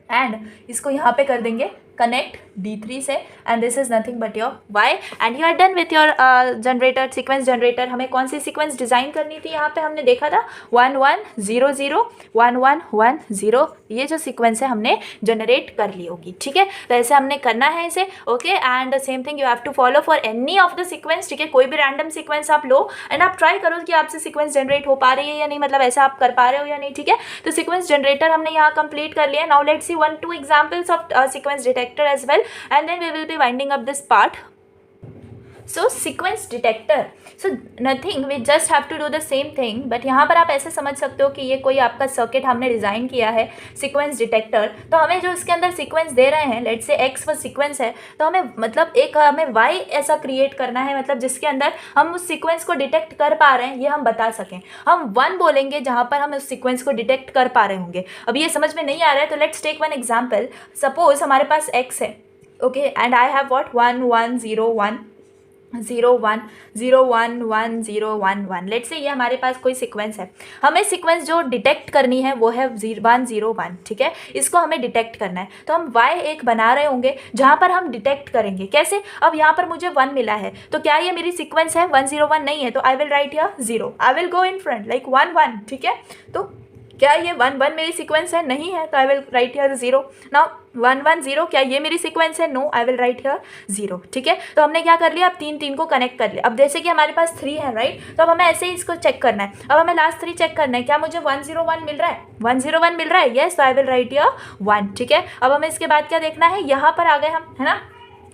एंड इसको यहाँ पे कर देंगे कनेक्ट D3 से and this is nothing but your y and you are done with your generator, sequence generator. हमें कौन सी सीक्वेंस डिज़ाइन करनी थी, यहाँ पे हमने देखा था 1 1 0 0 1 1 1 0, ये जो सीक्वेंस है हमने जनरेट कर ली होगी, ठीक है। तो ऐसे हमने करना है इसे, okay. And same thing you have to follow for any of the sequence, ठीक है। कोई भी रैंडम सीक्वेंस आप लो एंड आप ट्राई करो कि आपसे सीक्वेंस जनरेट हो पा रही है या नहीं, मतलब ऐसा आप कर पा रहे हो या नहीं, ठीक है। तो सीक्वेंस जनरेटर हमने यहाँ कंप्लीट कर लिया। Now let's see 1-2 examples of sequence detector as well and then we will be winding up this part. So sequence detector, so nothing, we just have to do the same thing, but यहाँ पर आप ऐसे समझ सकते हो कि ये कोई आपका सर्किट हमने डिज़ाइन किया है सीक्वेंस डिटेक्टर। तो हमें जो इसके अंदर सीक्वेंस दे रहे हैं, लेट्स से x वो सीक्वेंस है, तो हमें मतलब एक हमें y ऐसा क्रिएट करना है, मतलब जिसके अंदर हम उस सीक्वेंस को डिटेक्ट कर पा रहे हैं, ये हम बता सकें। हम 1 बोलेंगे जहाँ पर हम उस सीक्वेंस को डिटेक्ट कर पा रहे होंगे। अब ये समझ में नहीं आ रहा है तो let's take one example. Suppose हमारे पास x है, okay, and I have what 1 1 0 1 0 1 0 1 1 0 1 1। Let's say ये हमारे पास कोई सीक्वेंस है, हमें सीक्वेंस जो डिटेक्ट करनी है वो है 1 0 1, ठीक है। इसको हमें डिटेक्ट करना है, तो हम y एक बना रहे होंगे जहाँ पर हम डिटेक्ट करेंगे। कैसे, अब यहाँ पर मुझे 1 मिला है, तो क्या ये मेरी सीक्वेंस है 1 0 1 नहीं है, तो I will write here 0, I will go in front like 1 1, ठीक है। तो क्या ये 1 1 मेरी सीक्वेंस है, नहीं है, तो I will write here 0। Now 1 1 0, क्या ये मेरी सीक्वेंस है, no, I will write here 0, ठीक है। तो हमने क्या कर लिया, अब 3 3 को कनेक्ट कर लिया। अब जैसे कि हमारे पास 3 है, राइट, तो अब हमें ऐसे ही इसको चेक करना है। अब हमें लास्ट 3 चेक करना है, क्या मुझे 1 0 1 मिल रहा है, 1 0 1 मिल रहा है, येस, तो आई विल राइट हियर 1, ठीक है। अब हमें इसके बाद क्या देखना है, यहाँ पर आ गए हम, है ना,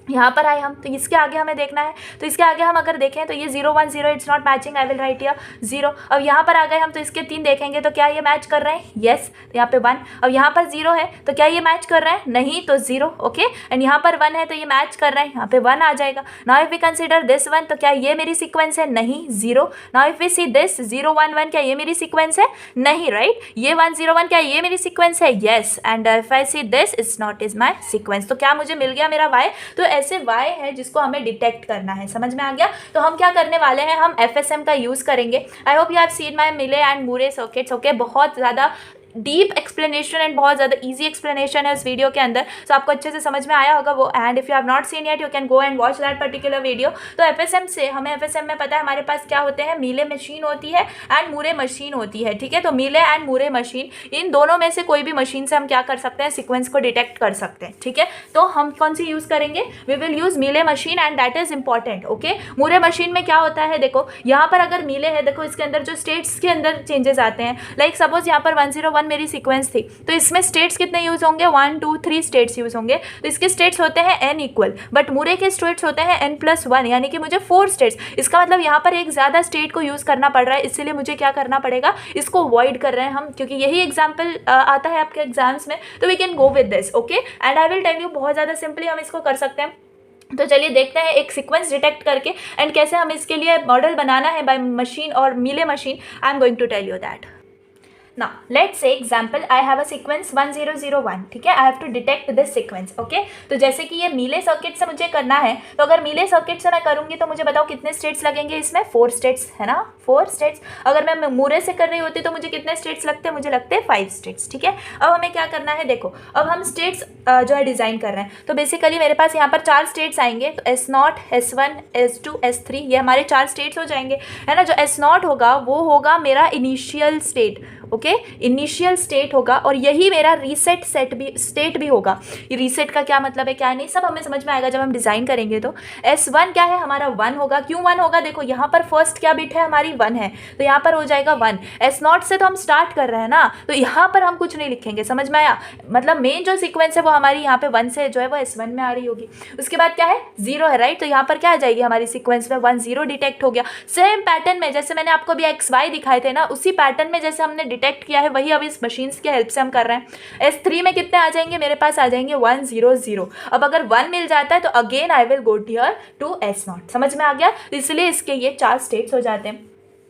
यहाँ पर आए हम, तो इसके आगे हमें देखना है। तो इसके आगे हम अगर देखें तो ये 0 1 0 it's not matching, I will write here 0। अब यहाँ पर आ गए हम, तो इसके 3 देखेंगे तो क्या ये मैच कर रहे हैं, येस, तो यहाँ पे 1। अब यहाँ पर 0 है, तो क्या ये मैच कर रहे हैं, नहीं, तो 0, ओके। एंड यहाँ पर 1 है, तो ये मैच कर रहे हैं, यहाँ पे 1 आ जाएगा। Now if we consider this 1, तो क्या ये मेरी सीक्वेंस है, नहीं, 0। Now if we see this 0 1 1, क्या ये मेरी सीक्वेंस है, नहीं, राइट। ये 1 0 1, क्या ये मेरी सीक्वेंस है, yes. And if I see this it's not is my sequence, तो क्या मुझे मिल गया मेरा y। तो ऐसे y है जिसको हमें डिटेक्ट करना है, समझ में आ गया। तो हम क्या करने वाले हैं, हम FSM का यूज़ करेंगे। आई hope you have seen my मिले एंड मूरे सर्किट्स, ओके। बहुत ज़्यादा डीप एक्सप्लेनेशन एंड बहुत ज़्यादा ईजी एक्सप्लेनेशन है उस वीडियो के अंदर, तो आपको अच्छे से समझ में आया होगा वो। And if you have not seen yet, you can go and watch that particular video. तो एफएसएम से हमें, एफएसएम में पता है हमारे पास क्या होते हैं, मीले मशीन होती है एंड मूरे मशीन होती है, ठीक है। तो मीले एंड मूरे मशीन, इन दोनों में से कोई भी मशीन से हम क्या कर सकते हैं, सीक्वेंस को डिटेक्ट कर सकते हैं, ठीक है। तो हम कौन सी यूज़ करेंगे, we will use Mealy machine and that is important, okay. Moore machine में क्या होता है, देखो यहाँ पर अगर मीले है, देखो इसके अंदर जो स्टेट्स के अंदर चेंजेस आते हैं, लाइक सपोज यहाँ पर 101 मेरी सीक्वेंस थी, तो इसमें स्टेट्स कितने यूज होंगे, 1 2 3 स्टेट्स यूज होंगे। तो इसके स्टेट्स होते हैं n इक्वल, बट मूरे के स्टेट्स होते हैं n+1, यानी कि मुझे 4 स्टेट्स, इसका मतलब यहाँ पर एक ज़्यादा स्टेट को यूज़ करना पड़ रहा है, इसीलिए मुझे क्या करना पड़ेगा, इसको अवॉइड कर रहे हैं हम, क्योंकि यही एग्जाम्पल आता है आपके एग्जाम्स में। तो we can go with this, okay. And I will tell you, बहुत ज़्यादा सिंपली हम इसको कर सकते हैं। तो चलिए देखते हैं एक सीक्वेंस डिटेक्ट करके एंड कैसे हम इसके लिए मॉडल बनाना है बाय मशीन और Mealy machine. I am going to tell you that. Now let's say example, I have a sequence 1001, ठीक है। I have to detect this sequence, okay। तो जैसे कि ये मीले सर्किट से मुझे करना है, तो अगर मीले सर्किट से मैं करूँगी तो मुझे बताओ कितने स्टेट्स लगेंगे इसमें, 4 स्टेट्स है ना, 4 स्टेट्स। अगर मैं मूरे से कर रही होती तो मुझे कितने स्टेट्स लगते हैं, मुझे लगते हैं 5 स्टेट्स, ठीक है। अब हमें क्या करना है, देखो अब हम स्टेट्स जो है डिज़ाइन कर रहे हैं, तो बेसिकली मेरे पास यहाँ पर 4 स्टेट्स आएंगे, तो S0, S1, S2, S3, ये हमारे 4 स्टेट्स हो जाएंगे, है ना। जो S0 होगा वो होगा मेरा initial state, okay, initial state होगा, और यही मेरा रीसेट स्टेट भी होगा। ये रीसेट का क्या मतलब है, क्या नहीं, सब हमें समझ में आएगा जब हम डिज़ाइन करेंगे। तो S1 क्या है हमारा, 1 होगा। क्यों 1 होगा, देखो यहाँ पर फर्स्ट क्या बिट है हमारी, 1 है, तो यहाँ पर हो जाएगा 1। S0 से तो हम स्टार्ट कर रहे हैं ना, तो यहाँ पर हम कुछ नहीं लिखेंगे, समझ में आया। मतलब मेन जो सीक्वेंस है वो हमारी यहाँ पे 1 से जो है वो S1 में आ रही होगी। उसके बाद क्या है, 0 है, राइट। तो यहाँ पर क्या आ जाएगी हमारी सीक्वेंस में, 1 0 डिटेक्ट हो गया। सेम पैटर्न में जैसे मैंने आपको भी XY दिखाए थे ना, उसी पैटर्न में जैसे हमने डिटेक्ट किया है, वही अब इस मशीन की हेल्प से हम कर रहे हैं। S3 में कितने आ जाएंगे, मेरे पास आ जाएंगे 1 0 0। अब अगर 1 मिल जाता है तो again I will go here to S0, समझ में आ गया। इसलिए इसके ये 4 स्टेट्स हो जाते हैं।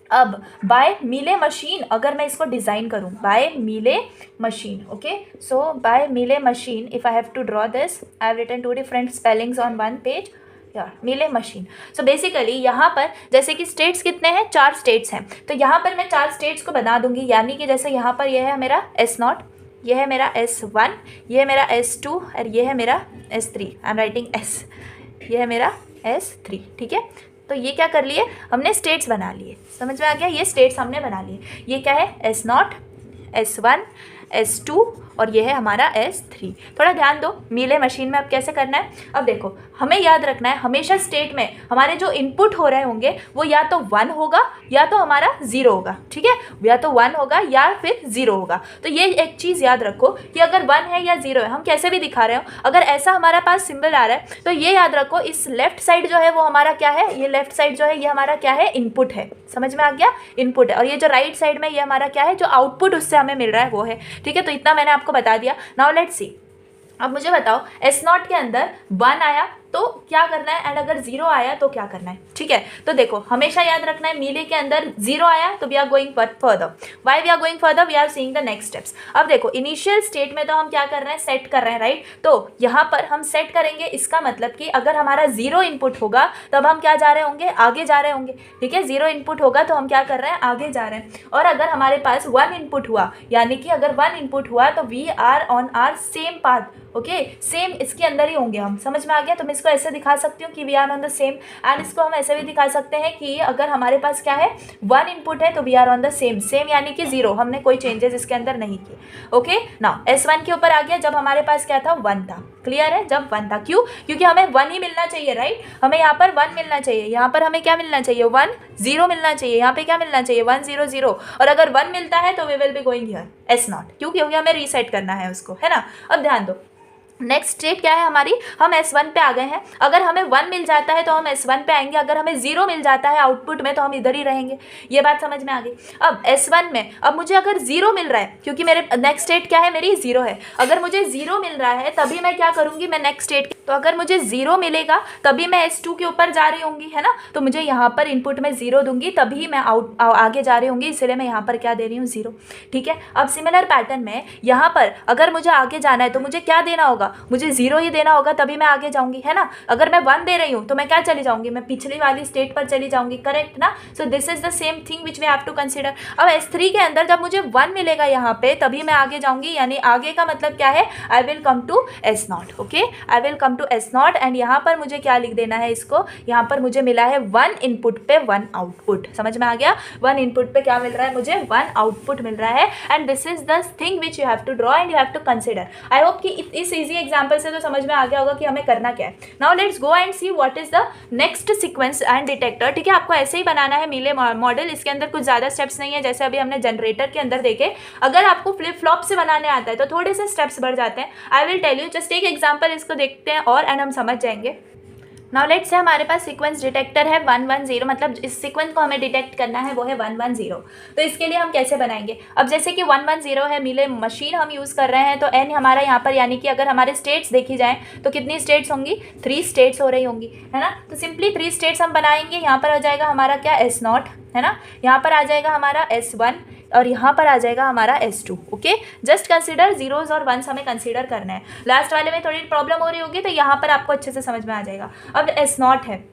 अब बाय मीले मशीन अगर मैं इसको डिज़ाइन करूँ, by Mealy machine, okay. So by Mealy machine, if I have to draw this, I have written 2 different spellings on 1 page, Mealy machine. So basically यहाँ पर जैसे कि स्टेट्स कितने हैं, 4 स्टेट्स हैं, तो यहाँ पर मैं 4 स्टेट्स को बना दूंगी, यानी कि जैसे यहाँ पर यह है मेरा S0, यह है मेरा S1, यह है मेरा S2 और यह है मेरा S3। I am writing S, यह है मेरा S3, ठीक है। तो ये क्या कर लिए हमने, स्टेट्स बना लिए, समझ में आ गया। ये स्टेट्स हमने बना लिए। ये क्या है, S0, S1, S2 और ये है हमारा S3। थोड़ा ध्यान दो, मीले मशीन में अब कैसे करना है। अब देखो हमें याद रखना है, हमेशा स्टेट में हमारे जो इनपुट हो रहे होंगे वो या तो 1 होगा या तो हमारा 0 होगा, ठीक है। या तो 1 होगा या फिर 0 होगा। तो ये एक चीज़ याद रखो कि अगर 1 है या 0 है, हम कैसे भी दिखा रहे हो, अगर ऐसा हमारा पास सिंबल आ रहा है तो ये याद रखो, इस लेफ्ट साइड जो है वो हमारा क्या है, ये लेफ्ट साइड जो है ये हमारा क्या है, इनपुट है, समझ में आ गया, इनपुट है। और ये जो राइट साइड में ये हमारा क्या है, जो आउटपुट उससे हमें मिल रहा है वो है, ठीक है। तो इतना मैंने आपको बता दिया। नाउ लेट्स सी, अब मुझे बताओ S0 के अंदर 1 आया तो क्या करना है, एंड अगर 0 आया तो क्या करना है, ठीक है। तो देखो हमेशा याद रखना है, मीले के अंदर 0 आया तो we are going further. Why we are going further, we are seeing the next steps. अब देखो इनिशियल स्टेट में तो हम क्या कर रहे हैं, सेट कर रहे हैं, राइट। तो यहाँ पर हम सेट करेंगे, इसका मतलब कि अगर हमारा 0 इनपुट होगा तब हम क्या जा रहे होंगे, आगे जा रहे होंगे, ठीक है। 0 इनपुट होगा तो हम क्या कर रहे हैं, आगे जा रहे हैं। और अगर हमारे पास 1 इनपुट हुआ, यानी कि अगर 1 इनपुट हुआ तो we are on are same path, okay, same इसके अंदर ही होंगे हम, समझ में आ गया। तो मैं इसको ऐसे दिखा सकती हूँ कि we are on the same, and इसको हम ऐसे भी दिखा सकते हैं कि अगर हमारे पास क्या है, 1 इनपुट है तो we are on the same, same यानी कि 0, हमने कोई चेंजेस इसके अंदर नहीं किए, ओके। नाउ S1 के ऊपर आ गया जब हमारे पास क्या था, 1 था, क्लियर है, जब 1 था। क्यों, क्योंकि हमें 1 ही मिलना चाहिए, राइट। हमें यहाँ पर 1 मिलना चाहिए, यहाँ पर हमें क्या मिलना चाहिए, 1 0 मिलना चाहिए, यहाँ पे क्या मिलना चाहिए, 1 0 0। और अगर 1 मिलता है तो we will be going here S0, क्योंकि हमें रीसेट करना है उसको, है ना। अब ध्यान दो, नेक्स्ट स्टेट क्या है हमारी, हम S1 पे आ गए हैं। अगर हमें 1 मिल जाता है तो हम S1 पे आएंगे, अगर हमें 0 मिल जाता है आउटपुट में तो हम इधर ही रहेंगे। ये बात समझ में आ गई। अब S1 में अब मुझे अगर 0 मिल रहा है, क्योंकि मेरे नेक्स्ट स्टेट क्या है, मेरी 0 है, अगर मुझे 0 मिल रहा है तभी मैं क्या करूँगी, मैं नेक्स्ट स्टेट, तो अगर मुझे 0 मिलेगा तभी मैं S2 के ऊपर जा रही होंगी, है ना। तो मुझे यहाँ पर इनपुट में 0 दूंगी तभी मैं आगे जा रही होंगी, इसलिए मैं यहाँ पर क्या दे रही हूँ, 0, ठीक है। अब सिमिलर पैटर्न में यहाँ पर अगर मुझे आगे जाना है तो मुझे क्या देना होगा, होगा, मुझे 0 ही देना होगा तभी मैं आगे जाऊँगी, है ना। अगर मैं 1 दे रही हूँ तो मैं क्या चली जाऊँगी, मैं पिछली वाली स्टेट पर चली जाऊँगी, करेक्ट ना। So this is the same thing which we have to consider. अब S3 के अंदर जब मुझे 1 मिलेगा यहाँ पे तभी मैं आगे जाऊँगी, यानी आगे का मतलब क्या है, I will come to S0, okay, I will come to S0। And यहाँ पर मुझे क्या लिख देना है इसको, यहाँ पर मुझे मिला है 1 इनपुट पे 1 आउटपुट, समझ में आ गया। 1 इनपुट पे क्या मिल रहा है मुझे, 1 आउटपुट मिल रहा है। And this is the thing which you have to draw and you have to consider. I hope कि इस इजी एग्जाम्पल से तो समझ में आ गया होगा कि हमें करना क्या है। Now let's go and C what is the next sequence and detector. ठीक है, आपको ऐसे ही बनाना है मीले मॉडल, इसके अंदर कुछ ज़्यादा स्टेप्स नहीं है, जैसे अभी हमने जनरेटर के अंदर देखे। अगर आपको फ्लिप फ्लॉप से बनाने आता है तो थोड़े से स्टेप्स बढ़ जाते हैं। I will tell you, just एक एग्जाम्पल इसको देखते हैं और एंड हम समझ जाएंगे। नाउ लेट्स से हमारे पास सीक्वेंस डिटेक्टर है 110, मतलब इस सीक्वेंस को हमें डिटेक्ट करना है वो है 110। तो इसके लिए हम कैसे बनाएंगे, अब जैसे कि 110 है, मीले मशीन हम यूज़ कर रहे हैं, तो n हमारा यहाँ पर, यानी कि अगर हमारे स्टेट्स देखी जाएँ तो कितनी स्टेट्स होंगी, 3 स्टेट्स हो रही होंगी, है ना। तो सिंपली 3 स्टेट्स हम बनाएंगे। यहाँ पर आ जाएगा हमारा क्या, S0, है ना। यहाँ पर आ जाएगा हमारा S1 और यहाँ पर आ जाएगा हमारा S2, okay. Just consider zeros और वंस हमें कंसीडर करना है। लास्ट वाले में थोड़ी प्रॉब्लम हो रही होगी तो यहाँ पर आपको अच्छे से समझ में आ जाएगा। अब S0 है,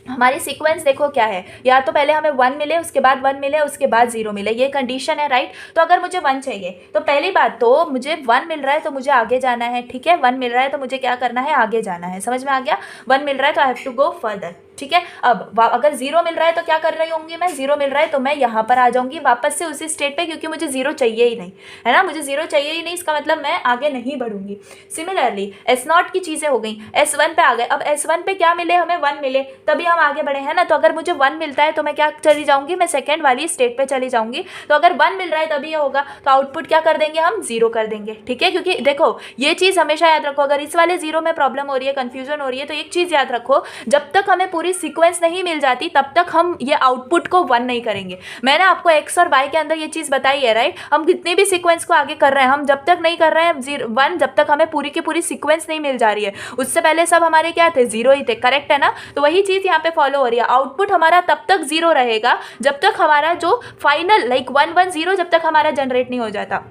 हमारी सीक्वेंस देखो क्या है, या तो पहले हमें 1 मिले, उसके बाद 1 मिले, उसके बाद 0 मिले, ये कंडीशन है, राइट। तो अगर मुझे 1 चाहिए तो पहली बात तो मुझे 1 मिल रहा है तो मुझे आगे जाना है, ठीक है। 1 मिल रहा है तो मुझे क्या करना है, आगे जाना है, समझ में आ गया। 1 मिल रहा है तो I have to go further, ठीक है। अब अगर 0 मिल रहा है तो क्या कर रही होंगी मैं, 0 मिल रहा है तो मैं यहाँ पर आ जाऊँगी वापस से उसी स्टेट पे, क्योंकि मुझे 0 चाहिए ही नहीं, है ना। मुझे 0 चाहिए ही नहीं, इसका मतलब मैं आगे नहीं बढ़ूंगी। सिमिलरली S0 की चीज़ें हो गई, S1 पे आ गए। अब S1 पे क्या मिले, हमें 1 मिले तभी हम आगे बढ़े, है ना। तो अगर मुझे 1 मिलता है तो मैं क्या चली जाऊँगी, मैं सेकेंड वाली स्टेट पे चली जाऊँगी। तो अगर 1 मिल रहा है तभी ये होगा, तो आउटपुट क्या कर देंगे हम, 0 कर देंगे, ठीक है। क्योंकि देखो ये चीज़ हमेशा याद रखो, अगर इस वाले 0 में प्रॉब्लम हो रही है, कन्फ्यूजन हो रही है, तो एक चीज़ याद रखो, जब तक हमें पूरी सीक्वेंस नहीं मिल जाती तब तक हम ये आउटपुट को 1 नहीं करेंगे। मैंने आपको x और y के अंदर ये चीज़ बताई है, राइट। हम कितने भी सीक्वेंस को आगे कर रहे हैं, हम जब तक नहीं कर रहे हैं 1, जब तक हमें पूरी की पूरी सीक्वेंस नहीं मिल जा रही है। उससे पहले सब हमारे क्या थे, 0 ही थे, करेक्ट है ना। तो वही चीज़ यहाँ पे फॉलो हो रही है। आउटपुट हमारा तब तक 0 रहेगा जब तक हमारा जो फाइनल 110 जब तक हमारा जनरेट नहीं हो जाता।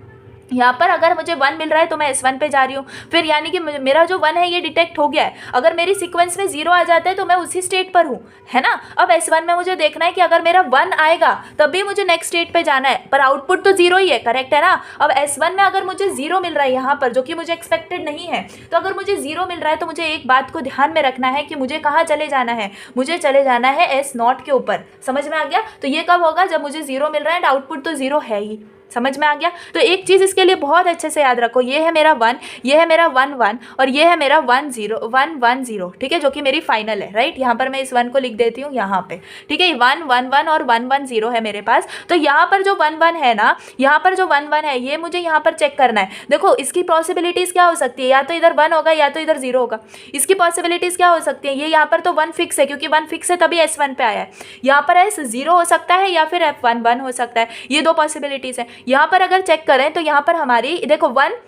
यहाँ पर अगर मुझे 1 मिल रहा है तो मैं S1 पे जा रही हूँ, फिर यानी कि मेरा जो 1 है ये डिटेक्ट हो गया है। अगर मेरी सीक्वेंस में 0 आ जाता है तो मैं उसी स्टेट पर हूँ, है ना। अब S1 में मुझे देखना है कि अगर मेरा 1 आएगा तभी मुझे नेक्स्ट स्टेट पे जाना है, पर आउटपुट तो 0 ही है, करेक्ट है ना। अब S1 में अगर मुझे 0 मिल रहा है यहाँ पर, जो कि मुझे एक्सपेक्टेड नहीं है, तो अगर मुझे 0 मिल रहा है तो मुझे एक बात को ध्यान में रखना है कि मुझे कहाँ चले जाना है, मुझे चले जाना है S0 के ऊपर, समझ में आ गया। तो ये कब होगा, जब मुझे 0 मिल रहा है एंड आउटपुट तो 0 है ही, समझ में आ गया। तो एक चीज़ इसके लिए बहुत अच्छे से याद रखो, ये है मेरा 1, ये है मेरा 1 1 और ये है मेरा 1 1 0, ठीक है, जो कि मेरी फाइनल है, राइट। यहाँ पर मैं इस 1 को लिख देती हूँ यहाँ पे, ठीक है। 1 1 1 और 1 1 0 है मेरे पास। तो यहाँ पर जो 1 1 है ना, यहाँ पर जो 1 1 है ये मुझे यहाँ पर चेक करना है। देखो इसकी पॉसिबिलिटीज़ क्या हो सकती है, या तो इधर 1 होगा या तो इधर 0 होगा। इसकी पॉसिबिलिटीज़ क्या हो सकती है, ये यहाँ पर तो 1 फिक्स है, क्योंकि 1 फिक्स है तभी S1 पे आया है। यहाँ पर S0 हो सकता है या फिर F1 1 हो सकता है, ये 2 पॉसिबिलिटीज़ है। यहाँ पर अगर चेक करें तो यहाँ पर हमारी देखो 1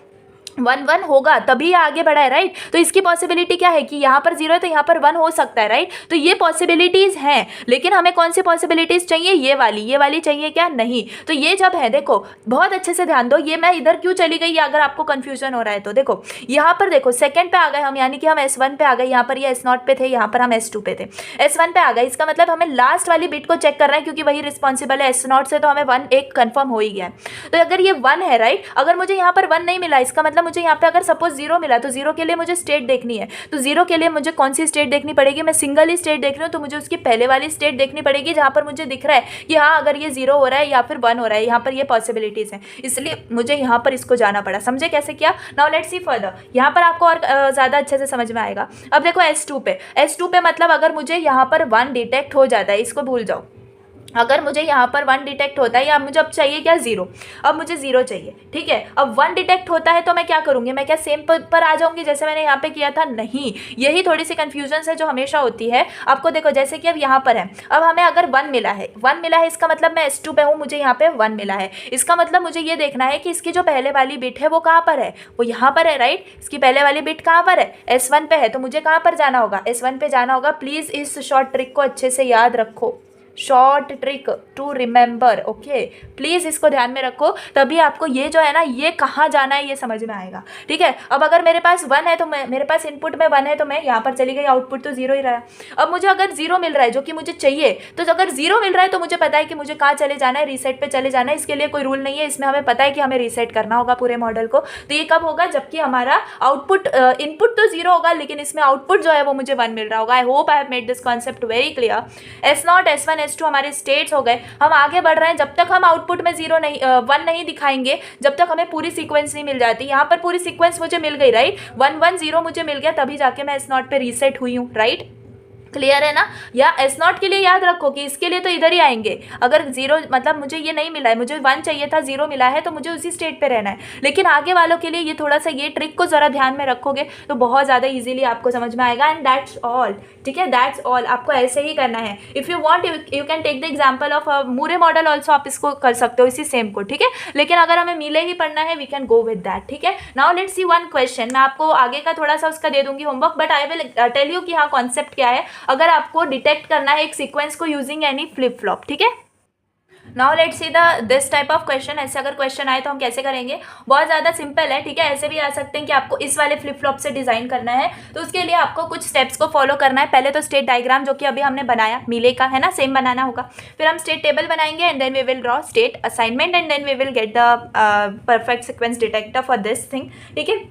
1 1 होगा तभी आगे बढ़ा है, राइट। तो इसकी पॉसिबिलिटी क्या है कि यहाँ पर 0 है तो यहाँ पर 1 हो सकता है, राइट। तो ये पॉसिबिलिटीज़ हैं, लेकिन हमें कौन सी पॉसिबिलिटीज़ चाहिए, ये वाली चाहिए क्या, नहीं। तो ये जब है, देखो बहुत अच्छे से ध्यान दो, ये मैं इधर क्यों चली गई, अगर आपको कन्फ्यूजन हो रहा है तो देखो यहाँ पर देखो सेकंड पे आ गए हम, यानी कि हम S1 पे आ गए। यहाँ पर ये S0 पे थे, यहाँ पर हम S2 पे थे, S1 पे आ गए। इसका मतलब हमें लास्ट वाली बिट को चेक करना है, क्योंकि वही रिस्पॉन्सिबल है S0 से, तो हमें 1 एक कन्फर्म हो ही गया है। तो अगर ये 1 है, राइट, अगर मुझे यहाँ पर 1 नहीं मिला, इसका मतलब मुझे यहाँ पे अगर सपोज 0 मिला, तो 0 के लिए मुझे स्टेट देखनी है। तो 0 के लिए मुझे कौन सी स्टेट देखनी पड़ेगी, मैं सिंगल ही स्टेट देख रही हूँ, तो मुझे उसकी पहले वाली स्टेट देखनी पड़ेगी जहाँ पर मुझे दिख रहा है कि हाँ अगर ये 0 हो रहा है या फिर 1 हो रहा है, यहाँ पर ये पॉसिबिलिटीज़ हैं, इसलिए मुझे यहाँ पर इसको जाना पड़ा। समझे कैसे किया। नाउ लेट्स सी फर्दर, यहाँ पर आपको और ज़्यादा अच्छे से समझ में आएगा। अब देखो S2 पे मतलब अगर मुझे यहाँ पर 1 डिटेक्ट हो जाता है, इसको भूल जाओ। अगर मुझे यहाँ पर 1 डिटेक्ट होता है, या मुझे अब चाहिए क्या, 0, अब मुझे 0 चाहिए, ठीक है। अब 1 डिटेक्ट होता है तो मैं क्या करूँगी, मैं क्या सेम पर आ जाऊँगी जैसे मैंने यहाँ पे किया था, नहीं। यही थोड़ी सी कन्फ्यूजन है जो हमेशा होती है आपको। देखो जैसे कि अब यहाँ पर है, अब हमें अगर 1 मिला है, इसका मतलब मैं S2 पे हूँ, मुझे यहाँ पे 1 मिला है। इसका मतलब मुझे ये देखना है कि इसकी जो पहले वाली बिट है वो कहाँ पर है, वो यहाँ पर है, राइट। इसकी पहले वाली बिट कहाँ पर है, S1 पे है, तो मुझे कहाँ पर जाना होगा, S1 पे जाना होगा। प्लीज़ इस शॉर्ट ट्रिक को अच्छे से याद रखो, short trick to remember, okay, please इसको ध्यान में रखो, तभी आपको ये जो है ना ये कहाँ जाना है ये समझ में आएगा, ठीक है। अब अगर मेरे पास 1 है तो मेरे पास इनपुट में 1 है तो मैं यहाँ पर चली गई, आउटपुट तो 0 ही रहा। अब मुझे अगर 0 मिल रहा है जो कि मुझे चाहिए, तो अगर 0 मिल रहा है तो मुझे पता है कि मुझे कहाँ चले जाना है, रीसेट पे चले जाना है। इसके लिए कोई रूल नहीं है, इसमें हमें पता है कि हमें रीसेट करना होगा पूरे मॉडल को। तो ये कब होगा, जबकि हमारा आउटपुट इनपुट तो 0 होगा लेकिन इसमें आउटपुट जो है वो मुझे 1 मिल रहा होगा। I hope I have made this concept very clear. S0, S1, S2 हमारे स्टेट्स हो गए। हम आगे बढ़ रहे हैं, जब तक हम आउटपुट में 1 नहीं दिखाएंगे, जब तक हमें पूरी सीक्वेंस नहीं मिल जाती। यहाँ पर पूरी सीक्वेंस मुझे मिल गई, राइट, 1 1 0 मुझे मिल गया, तभी जाके मैं S0 पे रीसेट हुई हूँ, राइट, क्लियर है ना। या S0 के लिए याद रखो कि इसके लिए तो इधर ही आएंगे। अगर 0 मतलब मुझे ये नहीं मिला है, मुझे 1 चाहिए था, 0 मिला है, तो मुझे उसी स्टेट पे रहना है। लेकिन आगे वालों के लिए ये थोड़ा सा ये ट्रिक को ज़रा ध्यान में रखोगे तो बहुत ज़्यादा इजीली आपको समझ में आएगा। एंड दैट्स ऑल, ठीक है, दैट्स ऑल, आपको ऐसे ही करना है। If you want you can take the example of Moore model also, आप इसको कर सकते हो इसी सेम को, ठीक है। लेकिन अगर हमें मिले ही पढ़ना है, we can go with that, ठीक है। Now let's see one question, मैं आपको आगे का थोड़ा सा उसका दे दूंगी homework, but I will tell you कि हाँ कॉन्सेप्ट क्या है, अगर आपको डिटेक्ट करना है एक सीक्वेंस को यूजिंग एनी फ्लिप फ्लॉप, ठीक है। Now let's see this type of question. ऐसे अगर क्वेश्चन आए तो हम कैसे करेंगे, बहुत ज़्यादा सिंपल है, ठीक है। ऐसे भी आ सकते हैं कि आपको इस वाले फ्लिप फ्लॉप से डिज़ाइन करना है, तो उसके लिए आपको कुछ स्टेप्स को फॉलो करना है। पहले तो स्टेट डायग्राम जो कि अभी हमने बनाया मीले का है ना, सेम बनाना होगा। फिर हम स्टेट टेबल बनाएंगे and then we will draw state assignment and then we will get the perfect sequence detector for this thing, ठीक है।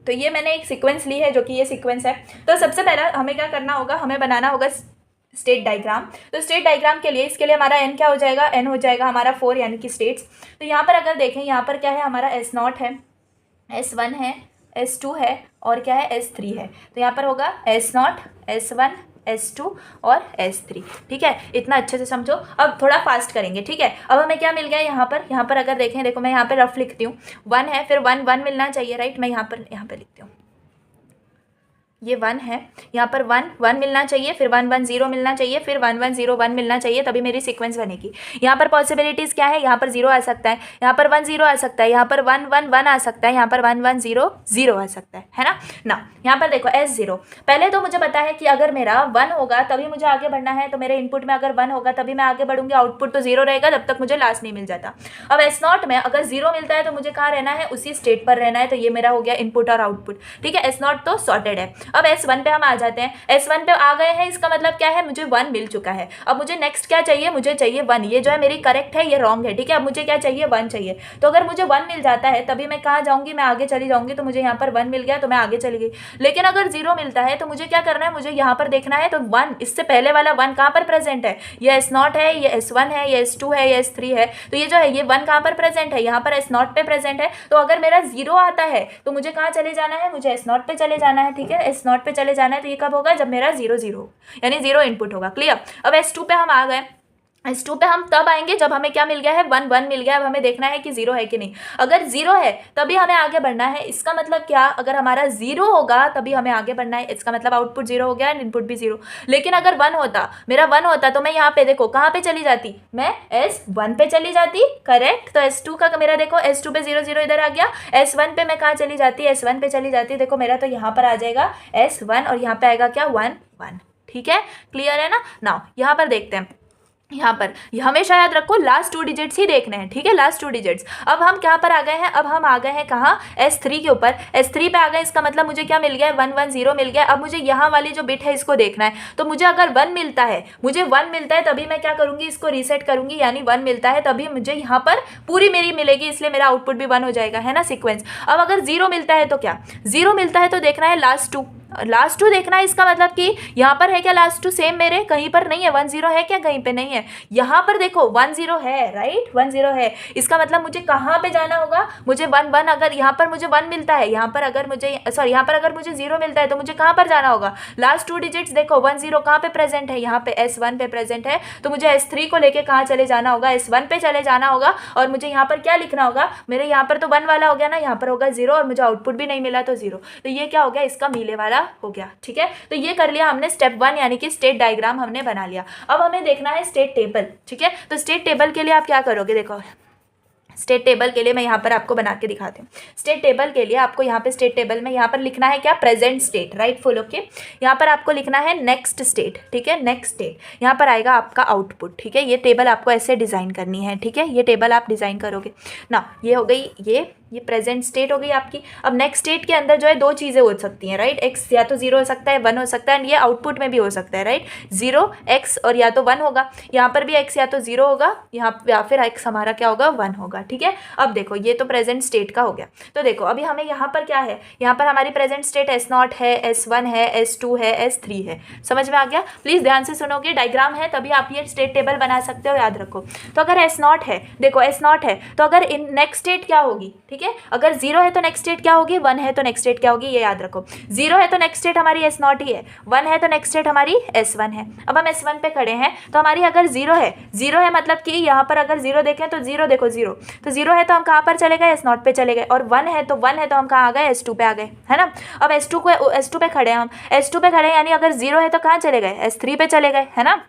तो ये मैंने एक सीक्वेंस ली है जो कि ये सीक्वेंस है। तो सबसे पहला हमें क्या करना होगा, हमें बनाना होगा स्टेट डायग्राम। तो स्टेट डायग्राम के लिए इसके लिए हमारा n क्या हो जाएगा, n हो जाएगा हमारा 4 यानी कि स्टेट्स। तो यहाँ पर अगर देखें, यहाँ पर क्या है, हमारा S0 है, S1 है, S2 है और क्या है, S3 है। तो यहाँ पर होगा S0, S1, S2 और S3, ठीक है। इतना अच्छे से समझो। अब थोड़ा फास्ट करेंगे, ठीक है। अब हमें क्या मिल गया यहाँ पर अगर देखें, देखो मैं यहाँ पर रफ लिखती हूँ, 1 है, फिर 1 1 मिलना चाहिए, राइट। मैं यहाँ पर लिखती हूँ, ये 1 है, यहाँ पर 1 1 मिलना चाहिए, फिर 1 1 0 मिलना चाहिए, फिर 1 1 0 1 मिलना चाहिए, तभी मेरी सीक्वेंस बनेगी। यहाँ पर पॉसिबिलिटीज़ क्या है, यहाँ पर 0 आ सकता है, यहाँ पर 1 0 आ सकता है, यहाँ पर 1 1 1 आ सकता है, यहाँ पर 1 1 0 0 आ सकता है ना। यहाँ पर देखो S0, पहले तो मुझे पता है कि अगर मेरा 1 होगा तभी मुझे आगे बढ़ना है, तो मेरे इनपुट में अगर 1 होगा तभी मैं आगे बढ़ूंगी, आउटपुट तो 0 रहेगा, तब तक मुझे लास्ट नहीं मिल जाता। अब S0 में अगर 0 मिलता है तो मुझे कहाँ रहना है, उसी स्टेट पर रहना है। तो ये मेरा हो गया इनपुट और आउटपुट, ठीक है। S0 तो सॉर्टेड है। अब S1 पे हम आ जाते हैं, S1 पे आ गए हैं, इसका मतलब क्या है, मुझे 1 मिल चुका है। अब मुझे नेक्स्ट क्या चाहिए, मुझे चाहिए 1। ये जो है मेरी करेक्ट है, ये रॉन्ग है, ठीक है। अब मुझे क्या चाहिए, 1 चाहिए। तो अगर मुझे 1 मिल जाता है तभी मैं कहाँ जाऊँगी, मैं आगे चली जाऊँगी। तो मुझे यहाँ पर 1 मिल गया तो मैं आगे चली गई। लेकिन अगर 0 मिलता है तो मुझे क्या करना है, मुझे यहाँ पर देखना है। तो 1, इससे पहले वाला 1 कहाँ पर प्रेजेंट है, ये S0 है, ये S1 है, ये S2 है, ये S3 है। तो ये जो है ये 1 कहाँ पर प्रेजेंट है, यहाँ पर S0 पे प्रेजेंट है। तो अगर मेरा 0 आता है तो मुझे कहाँ चले जाना है, मुझे S0 पे चले जाना है, ठीक है। S0 पे चले जाना है। तो ये कब होगा, जब मेरा 0 0 यानी 0 इनपुट होगा, क्लियर। अब S2 पे हम आ गए, S2 पे हम तब आएंगे जब हमें क्या मिल गया है, 1 1 मिल गया है। अब हमें देखना है कि 0 है कि नहीं। अगर 0 है तभी हमें आगे बढ़ना है। इसका मतलब क्या, अगर हमारा 0 होगा तभी हमें आगे बढ़ना है, इसका मतलब आउटपुट 0 हो गया एंड इनपुट भी 0। लेकिन अगर 1 होता, मेरा 1 होता, तो मैं यहाँ पे देखो कहाँ पे चली जाती, मैं S1 पे चली जाती, करेक्ट। तो S2 का मेरा देखो, S2 पे 0 0 इधर आ गया। S1 पे मैं कहाँ चली जाती, S1 पे चली जाती, देखो मेरा तो यहाँ पर आ जाएगा S1 और यहाँ पे आएगा क्या, 1 1, ठीक है, क्लियर है ना। नाउ यहाँ पर देखते हैं, यहाँ पर हमेशा याद रखो लास्ट 2 डिजिट्स ही देखने हैं, ठीक है, लास्ट 2 डिजिट्स। अब हम क्या पर आ गए हैं, अब हम आ गए हैं कहाँ, S3 के ऊपर। S3 पे आ गए, इसका मतलब मुझे क्या मिल गया, 1 1 0 मिल गया। अब मुझे यहाँ वाली जो बिट है इसको देखना है। तो मुझे अगर 1 मिलता है, मुझे 1 मिलता है तभी मैं क्या करूँगी, इसको रीसेट करूँगी, यानी 1 मिलता है तभी मुझे यहाँ पर पूरी मेरी मिलेगी, इसलिए मेरा आउटपुट भी 1 हो जाएगा, है ना, सीक्वेंस। अब अगर 0 मिलता है तो क्या, 0 मिलता है तो देखना है लास्ट 2 देखना है। इसका मतलब कि यहाँ पर है क्या, लास्ट 2 सेम मेरे कहीं पर नहीं है, 1 0 है क्या, कहीं पे नहीं है। यहाँ पर देखो 1 0 है, राइट, 1 0 है। इसका मतलब मुझे कहाँ पे जाना होगा, मुझे 1 1, अगर यहाँ पर मुझे 1 मिलता है, यहाँ पर अगर मुझे यहाँ पर अगर मुझे 0 मिलता है तो मुझे कहाँ पर जाना होगा, लास्ट 2 डिजिट्स देखो, 1 0 कहाँ पे प्रेजेंट है, यहाँ पे S1 पे प्रेजेंट है। तो मुझे S3 को लेके कहाँ चले जाना होगा, S1 पे चले जाना होगा। और मुझे यहाँ पर क्या लिखना होगा, मेरे यहाँ पर तो 1 वाला हो गया ना, यहाँ पर होगा 0 और मुझे आउटपुट भी नहीं मिला तो 0। तो ये क्या हो गया, इसका मीले वाला हो गया, ठीक है। तो ये कर लिया हमने स्टेप 1, यानी कि स्टेट डायग्राम हमने बना लिया। अब हमें देखना है स्टेट टेबल, ठीक है। तो स्टेट टेबल के लिए आप क्या करोगे, देखो स्टेट टेबल के लिए मैं यहाँ पर आपको बना के दिखाती हूँ। स्टेट टेबल के लिए आपको यहाँ पे स्टेट टेबल में यहाँ पर लिखना है क्या, present state, right full okay. यहाँ पर आपको लिखना है नेक्स्ट स्टेट, ठीक है, नेक्स्ट स्टेट। यहाँ पर आएगा आपका आउटपुट, ठीक है। ये टेबल आपको ऐसे डिज़ाइन करनी है, ठीक है, ये टेबल आप डिज़ाइन करोगे ना। ये हो गई ये प्रेजेंट स्टेट हो गई आपकी। अब नेक्स्ट स्टेट के अंदर जो है दो चीज़ें हो सकती हैं, राइट। एक्स या तो 0 हो सकता है, 1 हो सकता है, एंड ये आउटपुट में भी हो सकता है, राइट। 0 x और या तो 1 होगा, यहाँ पर भी x या तो 0 होगा, यहाँ या फिर x हमारा क्या होगा, 1 होगा, ठीक है। अब देखो ये तो प्रेजेंट स्टेट का हो गया। तो देखो अभी हमें यहाँ पर क्या है, यहाँ पर हमारी प्रेजेंट स्टेट S0 है, S1 है, S2 है, S3 है। समझ में आ गया। प्लीज़ ध्यान से सुनोगे, डायग्राम है तभी आप ये स्टेट टेबल बना सकते हो, याद रखो। तो अगर S0 है, देखो S0 है तो अगर इन नेक्स्ट स्टेट क्या होगी, ठीक है। अगर 0 है तो नेक्स्ट स्टेट क्या होगी, 1 है तो नेक्स्ट स्टेट क्या होगी, ये याद रखो। 0 है तो नेक्स्ट स्टेट हमारी S0 ही है, 1 है तो नेक्स्ट स्टेट हमारी S1 है। अब हम S1 पे खड़े हैं तो हमारी अगर 0 है मतलब कि यहाँ पर अगर 0 देखें तो 0 देखो 0, तो 0 है तो हम कहाँ पर चले गए, S0 पे चले गए। और 1 है तो हम कहाँ आ गए, S2 पे आ गए, है ना। अब S2 पे खड़े हैं हम, S2 पे खड़े हैं यानी अगर 0 है तो कहाँ चले गए, S3 पे चले गए, है ना।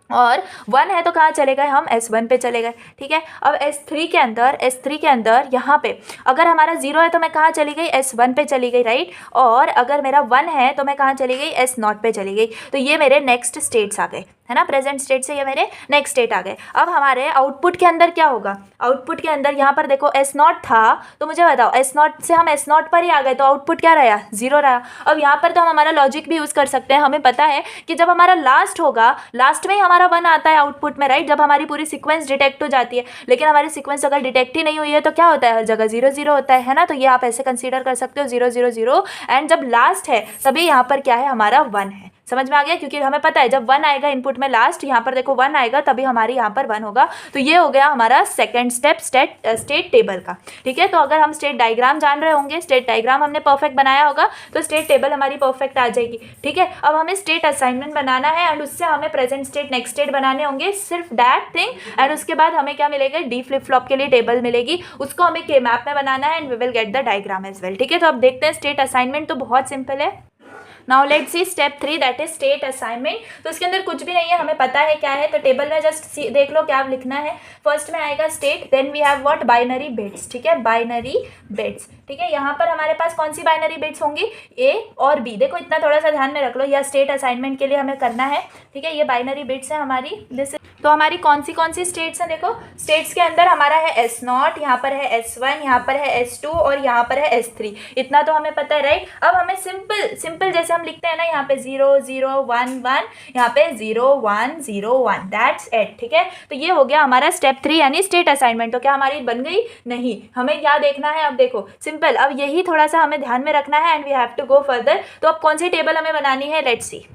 और 1 है तो कहाँ चले गए, हम S1 पे चले गए, ठीक है। अब S3 के अंदर यहाँ पे अगर हमारा 0 है तो मैं कहाँ चली गई, S1 पे चली गई, राइट। और अगर मेरा 1 है तो मैं कहाँ चली गई, S0 पे चली गई। तो ये मेरे नेक्स्ट स्टेट्स आ गए, है ना। प्रेजेंट स्टेट से ये मेरे नेक्स्ट स्टेट आ गए। अब हमारे आउटपुट के अंदर क्या होगा, आउटपुट के अंदर यहाँ पर देखो S0 था, तो मुझे बताओ S0 से हम S0 पर ही आ गए तो आउटपुट क्या रहा, 0 रहा। अब यहाँ पर तो हम हमारा लॉजिक भी यूज़ कर सकते हैं। हमें पता है कि जब हमारा लास्ट होगा, लास्ट में ही हमारा 1 आता है आउटपुट में, राइट। जब हमारी पूरी सीक्वेंस डिटेक्ट हो जाती है, लेकिन हमारी सीक्वेंस अगर डिटेक्ट ही नहीं हुई है तो क्या होता है, हर जगह 0 0 होता है ना। तो ये आप ऐसे कंसीडर कर सकते हो 0 0 0, एंड जब लास्ट है तभी यहाँ पर क्या है, हमारा 1 है। समझ में आ गया, क्योंकि हमें पता है जब 1 आएगा इनपुट में लास्ट, यहाँ पर देखो 1 आएगा तभी हमारी यहाँ पर 1 होगा। तो ये हो गया हमारा सेकंड स्टेप स्टेट टेबल का, ठीक है। तो अगर हम स्टेट डायग्राम जान रहे होंगे, स्टेट डायग्राम हमने परफेक्ट बनाया होगा तो स्टेट टेबल हमारी परफेक्ट आ जाएगी, ठीक है। अब हमें स्टेट असाइनमेंट बनाना है एंड उससे हमें प्रेजेंट स्टेट नेक्स्ट स्टेट बनाने होंगे, सिर्फ दैट थिंग। एंड उसके बाद हमें क्या मिलेगा, डी फ्लिप फ्लॉप के लिए टेबल मिलेगी, उसको हमें के मैप में बनाना है and we will get the diagram as well, ठीक है। तो अब देखते हैं स्टेट असाइनमेंट, तो बहुत सिंपल है। Now let's see step 3 that is state assignment. तो इसके अंदर कुछ भी नहीं है, हमें पता है क्या है। तो टेबल में जस्ट देख लो क्या लिखना है। फर्स्ट में आएगा state, then we have what, binary bits, ठीक है, बाइनरी बिट्स, ठीक है। यहाँ पर हमारे पास कौन सी बाइनरी बिट्स होंगी, ए और बी। देखो इतना थोड़ा सा ध्यान में रख लो, यह स्टेट असाइनमेंट के लिए हमें करना है, ठीक है। ये बाइनरी बिट्स है हमारी, दिस। तो हमारी कौन सी स्टेट्स हैं, देखो स्टेट्स के अंदर हमारा है S0, यहाँ पर है S1, यहाँ पर है S2 और यहाँ पर है S3। इतना तो हमें पता है, राइट। अब हमें सिंपल जैसे हम लिखते हैं ना, यहाँ पे 0 0 1 1, यहाँ पे 0 1 0 1, दैट्स इट, ठीक है। तो ये हो गया हमारा स्टेप 3 यानी स्टेट असाइनमेंट। तो क्या हमारी बन गई, नहीं। हमें क्या देखना है, अब देखो सिंपल, अब यही थोड़ा सा हमें ध्यान में रखना है and we have to go further. तो अब कौन सी टेबल हमें बनानी है, लेट्स सी।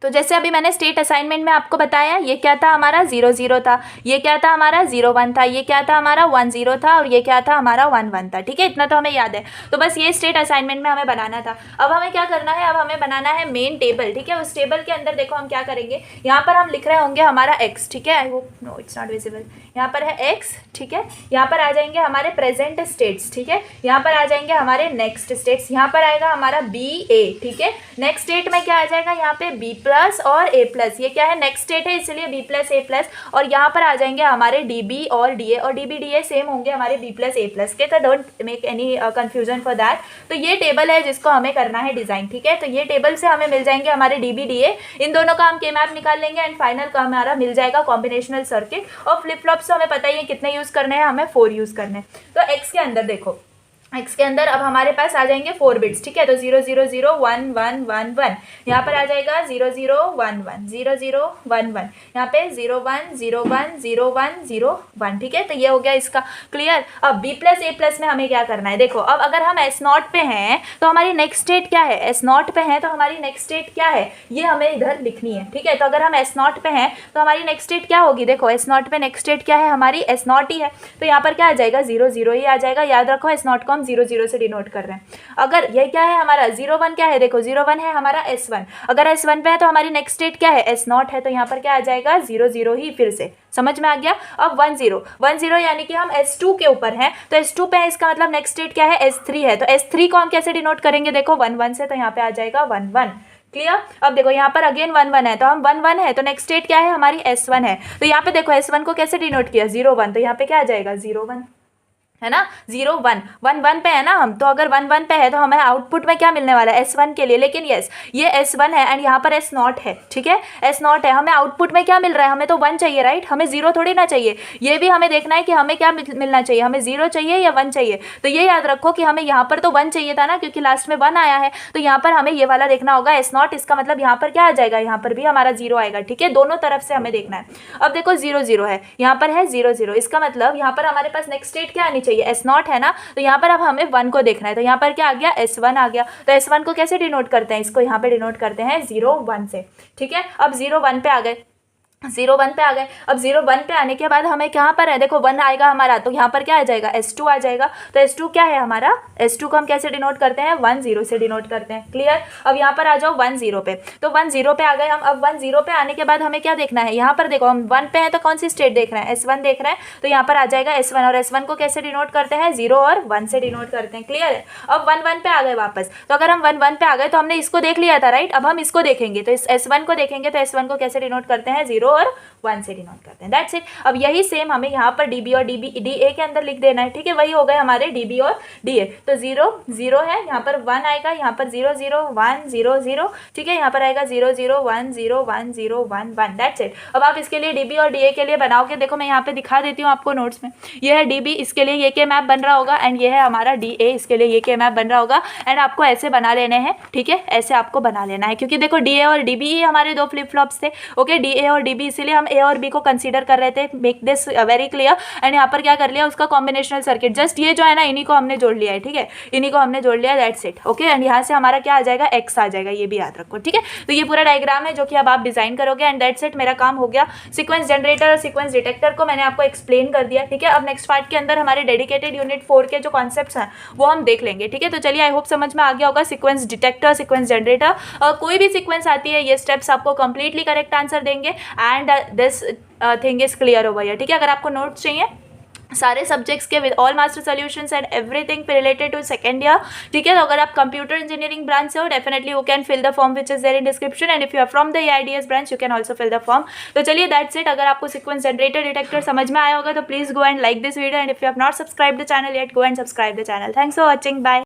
तो जैसे अभी मैंने स्टेट असाइनमेंट में आपको बताया, ये क्या था हमारा 0 0 था, ये क्या था हमारा 0 1 था, ये क्या था हमारा 1 0 था और ये क्या था हमारा 1 1 था, ठीक है। इतना तो हमें याद है। तो बस ये स्टेट असाइनमेंट में हमें बनाना था। अब हमें क्या करना है, अब हमें बनाना है मेन टेबल, ठीक है। उस टेबल के अंदर देखो हम क्या करेंगे, यहाँ पर हम लिख रहे होंगे हमारा x, ठीक है। I hope no it's not visible. यहाँ पर है x, ठीक है। यहाँ पर आ जाएंगे हमारे प्रेजेंट स्टेट्स, ठीक है। यहाँ पर आ जाएंगे हमारे नेक्स्ट स्टेट्स, यहाँ पर आएगा हमारा b a, ठीक है। नेक्स्ट स्टेट में क्या आ जाएगा, यहाँ पे b प्लस और a प्लस, ये क्या है नेक्स्ट स्टेट है इसलिए b प्लस a प्लस। और यहाँ पर आ जाएंगे हमारे db और da, और db da सेम होंगे हमारे b प्लस a प्लस के। तो don't make any confusion for that. तो ये टेबल है जिसको हमें करना है डिजाइन, ठीक है। तो ये टेबल से हमें मिल जाएंगे हमारे db da, इन दोनों का हम के मैप निकाल लेंगे एंड फाइनल का हमारा मिल जाएगा कॉम्बिनेशनल सर्किट। और फ्लिप फ्लॉप्स तो हमें पता ही है कितने यूज करने हैं, हमें 4 यूज करने हैं। तो x के अंदर देखो, x के अंदर अब हमारे पास आ जाएंगे 4 बिट्स, ठीक है। तो 0 0 0 1 1 1 1, यहाँ पर आ जाएगा 0 0 1 1 0 0 1 1, यहाँ पे 0 1 0 1 0 1 0 1, ठीक है। तो ये हो गया इसका क्लियर। अब b प्लस a प्लस में हमें क्या करना है, देखो अब अगर हम S0 पे हैं तो हमारी नेक्स्ट स्टेट क्या है, S0 पे हैं तो हमारी नेक्स्ट स्टेट क्या है, ये हमें इधर लिखनी है, ठीक है। तो अगर हम S0 पे हैं तो हमारी नेक्स्ट स्टेट क्या होगी, देखो S0 पे नेक्स्ट स्टेट क्या है, हमारी S0 ही है। तो यहाँ पर क्या आ जाएगा, 0 0 ही आ जाएगा। याद रखो S0 को हम 0 0 से डिनोट कर रहे हैं। अगर ये क्या है हमारा 0 1 क्या है, देखो 0 1 है हमारा S1। अगर S1 पे है तो हमारी नेक्स्ट स्टेट क्या है, S0 है। तो यहाँ पर क्या आ जाएगा 0 0 ही फिर से। समझ में आ गया। अब 1 0 यानी कि हम S2 के ऊपर हैं तो S2 पे है, इसका मतलब नेक्स्ट स्टेट क्या है, S3 है। तो S3 को हम कैसे डिनोट करेंगे, देखो 1 1 से, तो यहाँ पे आ जाएगा 1 1। क्लियर। अब देखो यहाँ पर अगेन 1 1 है तो हम 1 1 है तो नेक्स्ट स्टेट क्या है हमारी S1 है। तो यहाँ पे देखो S1 को कैसे डिनोट किया, 0 1, तो यहाँ पे क्या आ जाएगा 0 1। है ना, 0 1 1 1 पे है ना हम, तो अगर 1 1 पे है तो हमें आउटपुट में क्या मिलने वाला है S1 के लिए, लेकिन यस ये S1 है एंड यहाँ पर S0 है, ठीक है S0 है, हमें आउटपुट में क्या मिल रहा है, हमें तो 1 चाहिए राइट, हमें 0 थोड़ी ना चाहिए, ये भी हमें देखना है कि हमें क्या मिलना चाहिए, हमें 0 चाहिए या 1 चाहिए। तो ये याद रखो कि हमें यहाँ पर तो 1 चाहिए था ना, क्योंकि लास्ट में 1 आया है, तो यहाँ पर हमें ये वाला देखना होगा S0, इसका मतलब यहाँ पर क्या आ जाएगा, यहाँ पर भी हमारा 0 आएगा, ठीक है दोनों तरफ से हमें देखना है। अब देखो 0 0 है, यहाँ पर है 0 0, इसका मतलब यहाँ पर हमारे पास नेक्स्ट स्टेट क्या आनी चाहिए, S0 है ना, तो यहाँ पर अब हमें 1 को देखना है, तो यहाँ पर क्या आ गया S1 आ गया। तो S1 को कैसे डिनोट करते हैं, इसको यहाँ पे डिनोट करते हैं 0 1 से, ठीक है। अब 0 1 पे आ गए, 0 1 पे आ गए। अब 0 1 पे आने के बाद हमें कहाँ पर है, देखो 1 आएगा हमारा, तो यहाँ पर क्या आ जाएगा S2 आ जाएगा। तो S2 क्या है हमारा, S2 को हम कैसे डिनोट करते हैं, 1 0 से डिनोट करते हैं, क्लियर। अब यहाँ पर आ जाओ 1 0 पे, तो 1 0 पे आ गए हम। अब 1 0 पे आने के बाद हमें क्या देखना है, यहाँ पर देखो हम 1 पे हैं तो कौन सी स्टेट देख रहे हैं, S1 देख रहे हैं, तो यहाँ पर आ जाएगा S1, और S1 को कैसे डिनोट करते हैं, 0 और 1 से डिनोट करते हैं, क्लियर है। अब 1 1 पे आ गए वापस, तो अगर हम 1 1 पे आ गए तो हमने इसको देख लिया था राइट, अब हम इसको देखेंगे, तो इस S1 को देखेंगे, तो S1 को कैसे डिनोट करते हैं, 0 और 1 से डिनोट करते हैं, दैट्स इट। अब यही सेम हमें यहाँ पर DB और DA के अंदर लिख देना है, ठीक है, वही हो गए हमारे DB और DA। तो 0 0 है, यहाँ पर 1 आएगा, यहाँ पर 0 0 1 0 0, ठीक है, यहाँ पर आएगा 0 0 1 0 1 0 1 1, दैट्स इट। अब आप इसके लिए DB और DA के लिए बनाओगे, देखो मैं यहाँ पे दिखा देती हूँ आपको नोट्स में, ये है DB, इसके लिए ये के मैप बन रहा होगा, एंड ये है हमारा DA, इसके लिए ये के मैप बन रहा होगा, एंड आपको ऐसे बना लेने हैं, ठीक है, ऐसे आपको बना लेना है, क्योंकि देखो DA और DB ही हमारे दो फ्लिप फ्लॉप्स थे, ओके, DA और DB, इसीलिए हम A और B को कंसीडर कर रहे थे, make this very clear. And यहाँ पर क्या कर लिया, उसका कॉम्बिनेशनल सर्किट, जस्ट ये जो है ना, इन्हीं को हमने जोड़ लिया है, ठीक है, इन्हीं को हमने जोड़ लिया, दैट्स इट, ओके। एंड यहाँ से हमारा क्या आ जाएगा, X आ जाएगा, ये भी याद रखो, ठीक है। तो ये पूरा डायग्राम है जो कि अब आप डिजाइन करोगे, एंड दैट्स इट, मेरा काम हो गया। सीक्वेंस जनरेटर और सीक्वेंस डिटेक्टर को मैंने आपको एक्सप्लेन कर दिया, ठीक है। अब नेक्स्ट पार्ट के अंदर हमारे डेडिकेटेड यूनिट 4 के जो कॉन्सेप्ट्स हैं वो हम देख लेंगे, ठीक है। तो चलिए, आई होप समझ में आ गया होगा सीक्वेंस डिटेक्टर, सीक्वेंस जनरेटर, कोई भी सीक्वेंस आती है, ये स्टेप्स आपको कंप्लीटली करेक्ट आंसर देंगे, and this thing is clear over here, ठीक है। अगर आपको नोट्स चाहिए सारे सब्जेक्ट्स के with all master solutions and everything related to second year, ठीक है, तो अगर आप कंप्यूटर इंजीनियरिंग ब्रांच से हो, definitely you can fill the form which is there in description, and if you are from the AIDS branch you can also fill the form. तो चलिए, that's it. अगर आपको सीक्वेंस जनरेटर डिटेक्टर समझ में आया होगा तो please go and like this video, and if you have not subscribe the channel yet, go and subscribe the channel. Thanks for watching, bye.